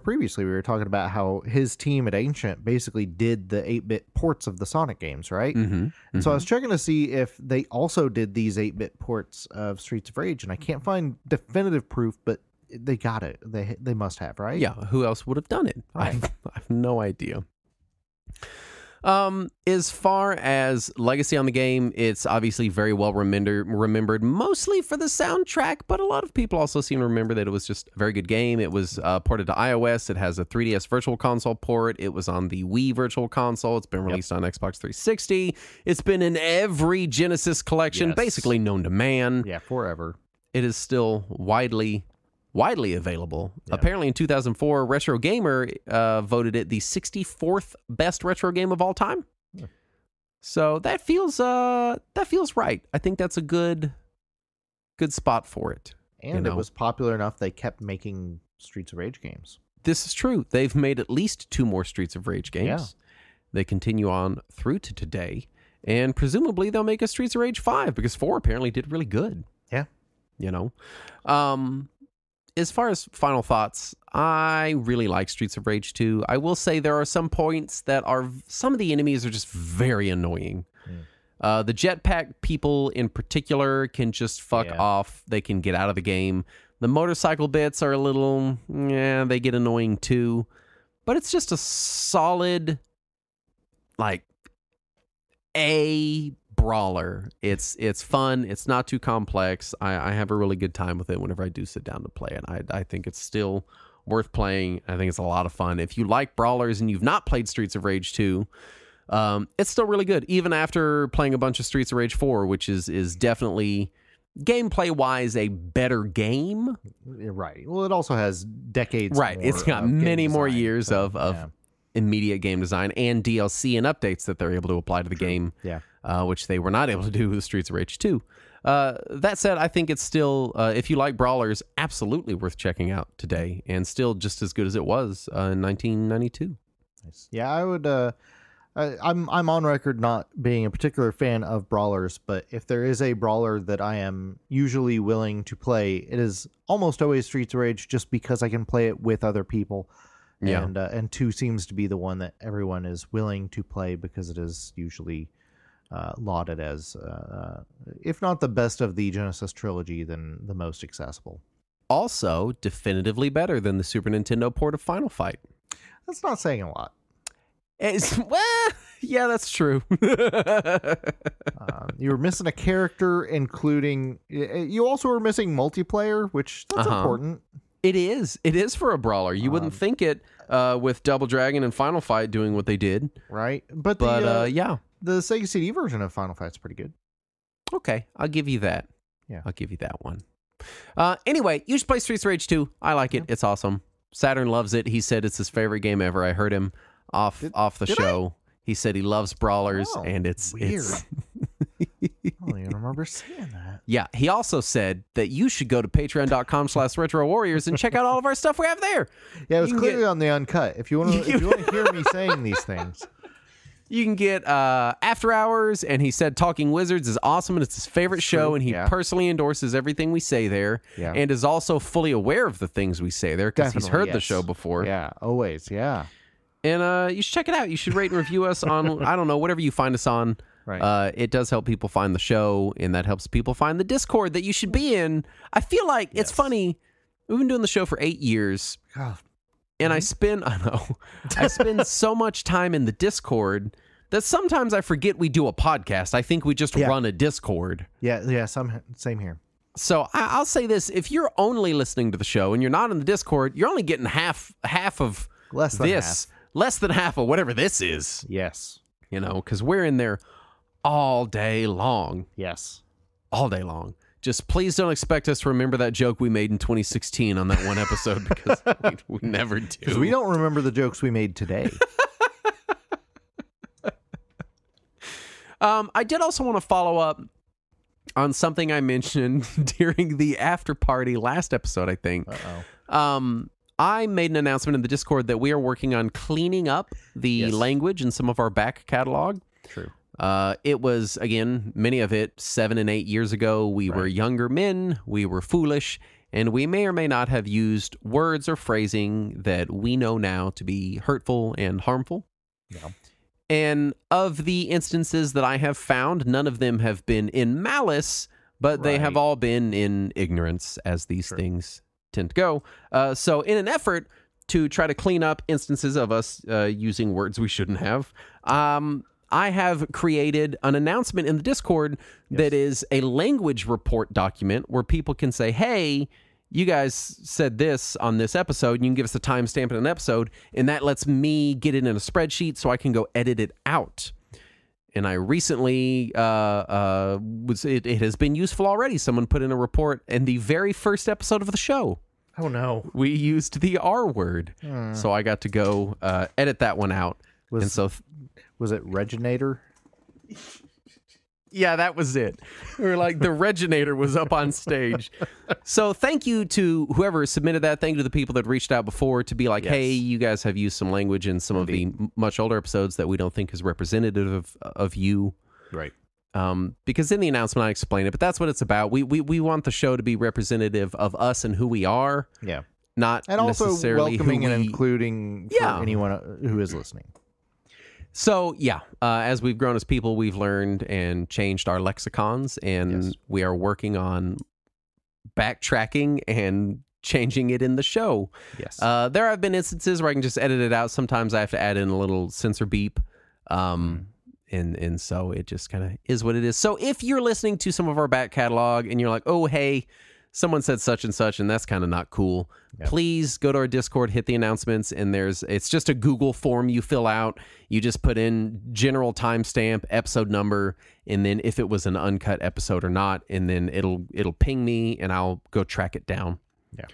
B: previously, we were talking about how his team at Ancient basically did the 8-bit ports of the Sonic games, right?
A: Mm-hmm.
B: And so I was checking to see if they also did these 8-bit ports of Streets of Rage, and I can't find definitive proof, but they got it. They must have, right?
A: Yeah, who else would have done it?
B: Right.
A: I have no idea. As far as legacy on the game, it's obviously very well remembered, mostly for the soundtrack, but a lot of people also seem to remember that it was just a very good game. It was ported to iOS. It has a 3DS Virtual Console port. It was on the Wii Virtual Console. It's been released on Xbox 360. It's been in every Genesis collection, basically known to man.
B: Yeah, forever.
A: It is still widely available. Yeah. Apparently in 2004, Retro Gamer voted it the 64th best retro game of all time. Yeah. So that feels right. I think that's a good spot for it.
B: And it was popular enough they kept making Streets of Rage games.
A: This is true. They've made at least 2 more Streets of Rage games. Yeah. They continue on through to today, and presumably they'll make a Streets of Rage 5 because 4 apparently did really good.
B: Yeah.
A: As far as final thoughts, I really like Streets of Rage 2. I will say there are some points that some of the enemies are just very annoying. The jetpack people in particular can just fuck off. They can get out of the game. The motorcycle bits are a little, they get annoying too. But it's just a solid, A brawler. It's fun. It's not too complex. I have a really good time with it whenever I do sit down to play it. I think it's still worth playing. I think it's a lot of fun. If you like brawlers and you've not played Streets of Rage 2, it's still really good. Even after playing a bunch of Streets of Rage 4, which is definitely gameplay-wise a better game.
B: Right. Well, it also has decades.
A: Right. It's got many more years of immediate game design and DLC and updates that they're able to apply to the game.
B: Yeah.
A: Which they were not able to do with Streets of Rage 2. That said, I think it's still, if you like brawlers, absolutely worth checking out today, and still just as good as it was in 1992.
B: Nice. Yeah, I would. I'm on record not being a particular fan of brawlers, but if there is a brawler that I am usually willing to play, it is almost always Streets of Rage, just because I can play it with other people.
A: Yeah.
B: And 2 seems to be the one that everyone is willing to play because it is usually lauded as, if not the best of the Genesis trilogy, then the most accessible.
A: Also, definitively better than the Super Nintendo port of Final Fight.
B: That's not saying a lot.
A: Yeah, that's true.
B: You were missing a character, including... You also were missing multiplayer, which that's important.
A: It is. It is for a brawler. You wouldn't think it with Double Dragon and Final Fight doing what they did.
B: Right.
A: But yeah.
B: The Sega CD version of Final Fight's pretty good.
A: Okay, I'll give you that.
B: Yeah.
A: I'll give you that one. Anyway, you should play Streets of Rage 2. I like it. It's awesome. Saturn loves it. He said it's his favorite game ever. I heard him off the show. He said he loves brawlers, and it's
B: weird. I don't even remember saying that.
A: Yeah, he also said that you should go to patreon.com/Retro Warriors and check out all of our stuff we have there.
B: Yeah, it was clearly on the uncut. If you want to hear me saying these things.
A: You can get After Hours, and he said Talking Wizards is awesome, and it's his favorite show, and he personally endorses everything we say there, and is also fully aware of the things we say there, because he's heard the show before.
B: Yeah, always, yeah.
A: And you should check it out. You should rate and review us on, I don't know, whatever you find us on.
B: Right.
A: It does help people find the show, and that helps people find the Discord that you should be in. I feel like it's funny. We've been doing the show for 8 years.
B: God.
A: And I spend so much time in the Discord that sometimes I forget we do a podcast. I think we just run a Discord.
B: Yeah, same here.
A: So I'll say this. If you're only listening to the show and you're not in the Discord, you're only getting half of
B: less than
A: this.
B: Half.
A: Less than half of whatever this is.
B: Yes.
A: Because we're in there all day long.
B: Yes.
A: All day long. Just please don't expect us to remember that joke we made in 2016 on that one episode, because we never do.
B: Because we don't remember the jokes we made today.
A: I did also want to follow up on something I mentioned during the after party last episode, I think. I made an announcement in the Discord that we are working on cleaning up the language in some of our back catalog.
B: True.
A: It was, again, many of it 7 and 8 years ago. We were younger men, we were foolish, and we may or may not have used words or phrasing that we know now to be hurtful and harmful.
B: Yeah.
A: And of the instances that I have found, none of them have been in malice, but they have all been in ignorance, as these things tend to go. So in an effort to try to clean up instances of us using words we shouldn't have, I have created an announcement in the Discord that is a language report document where people can say, hey, you guys said this on this episode, and you can give us a timestamp in an episode, and that lets me get it in a spreadsheet so I can go edit it out. And I recently, it has been useful already. Someone put in a report in the very first episode of the show.
B: Oh, no.
A: We used the R word. So I got to go edit that one out. Was
B: it Reginator?
A: Yeah, that was it. We were like, the Reginator was up on stage. So thank you to whoever submitted that. Thank you to the people that reached out before to be like, hey, you guys have used some language in some of the much older episodes that we don't think is representative of you.
B: Right.
A: Because in the announcement I explain it, but that's what it's about. We want the show to be representative of us and who we are.
B: Yeah.
A: Not
B: and also
A: necessarily
B: welcoming and including for anyone who is listening.
A: So, as we've grown as people, we've learned and changed our lexicons, and we are working on backtracking and changing it in the show.
B: Yes.
A: There have been instances where I can just edit it out. Sometimes I have to add in a little censor beep. And so it just kind of is what it is. So if you're listening to some of our back catalog and you're like, oh, hey, someone said such and such, and that's kind of not cool. Yep. Please go to our Discord, hit the announcements, and it's just a Google form you fill out. You just put in general timestamp, episode number, and then if it was an uncut episode or not, and then it'll ping me, and I'll go track it down.
B: Yeah.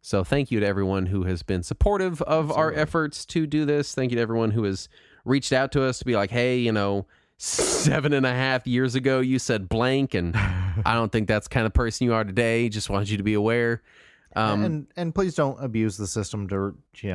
A: So thank you to everyone who has been supportive of our efforts to do this. Thank you to everyone who has reached out to us to be like, hey, 7.5 years ago you said blank, and I don't think that's the kind of person you are today. Just wanted you to be aware.
B: And please don't abuse the system to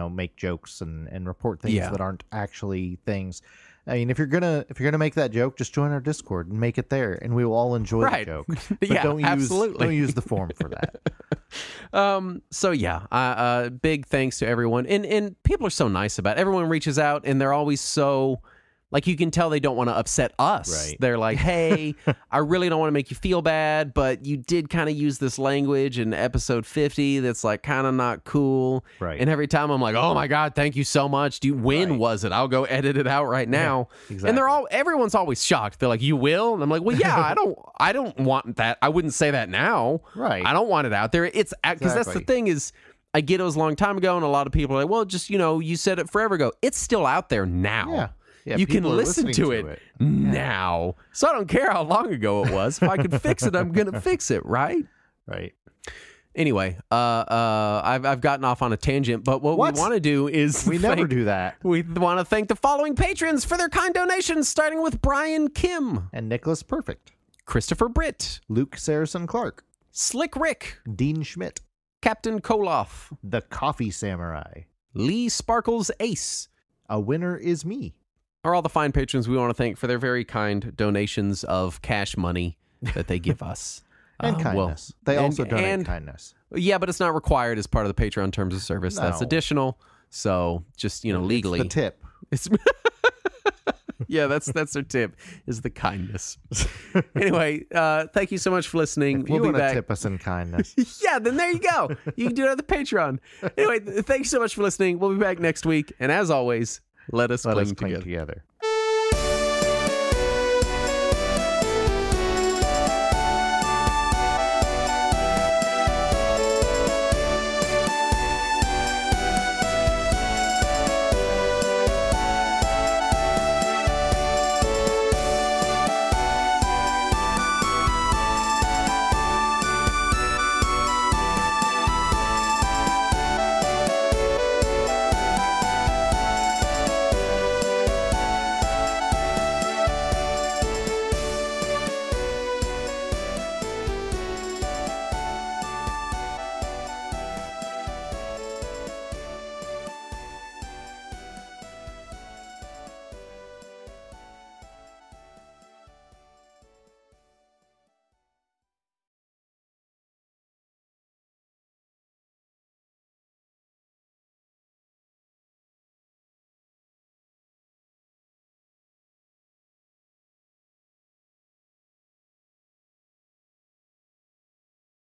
B: make jokes and report things that aren't actually things. I mean, if you're gonna make that joke, just join our Discord and make it there, and we will all enjoy the joke. But don't use the form for that.
A: So big thanks to everyone, and people are so nice about it. Everyone reaches out, and they're always so. Like, you can tell they don't want to upset us.
B: Right.
A: They're like, hey, I really don't want to make you feel bad, but you did kind of use this language in episode 50 that's, like, kind of not cool.
B: Right.
A: And every time I'm like, oh, my God, thank you so much. When was it? I'll go edit it out right now.
B: Yeah, exactly.
A: And everyone's always shocked. They're like, you will? And I'm like, well, yeah, I don't want that. I wouldn't say that now.
B: Right.
A: I don't want it out there. It's because that's the thing is, I get it was a long time ago, and a lot of people are like, well, just, you said it forever ago. It's still out there now.
B: Yeah. Yeah,
A: you can listen to it now. So I don't care how long ago it was. If I can fix it, I'm going to fix it, right?
B: Right.
A: Anyway, I've gotten off on a tangent, but what we want to do is...
B: We never do that.
A: We want to thank the following patrons for their kind donations, starting with Brian Kim.
B: And Nicholas Perfect.
A: Christopher Britt.
B: Luke Saracen Clark.
A: Slick Rick.
B: Dean Schmidt.
A: Captain Koloff.
B: The Coffee Samurai.
A: Lee Sparkles Ace.
B: A Winner Is Me.
A: Are all the fine patrons we want to thank for their very kind donations of cash money that they give us.
B: And kindness. They also donate kindness.
A: Yeah, but it's not required as part of the Patreon terms of service.
B: No.
A: That's additional. So just, legally.
B: It's the tip.
A: Yeah, that's their tip, is the kindness. Anyway, thank you so much for listening.
B: We'll
A: be back.
B: Tip us in kindness.
A: Yeah, then there you go. You can do it on the Patreon. Anyway, thank you so much for listening. We'll be back next week. And as always, let us cling together.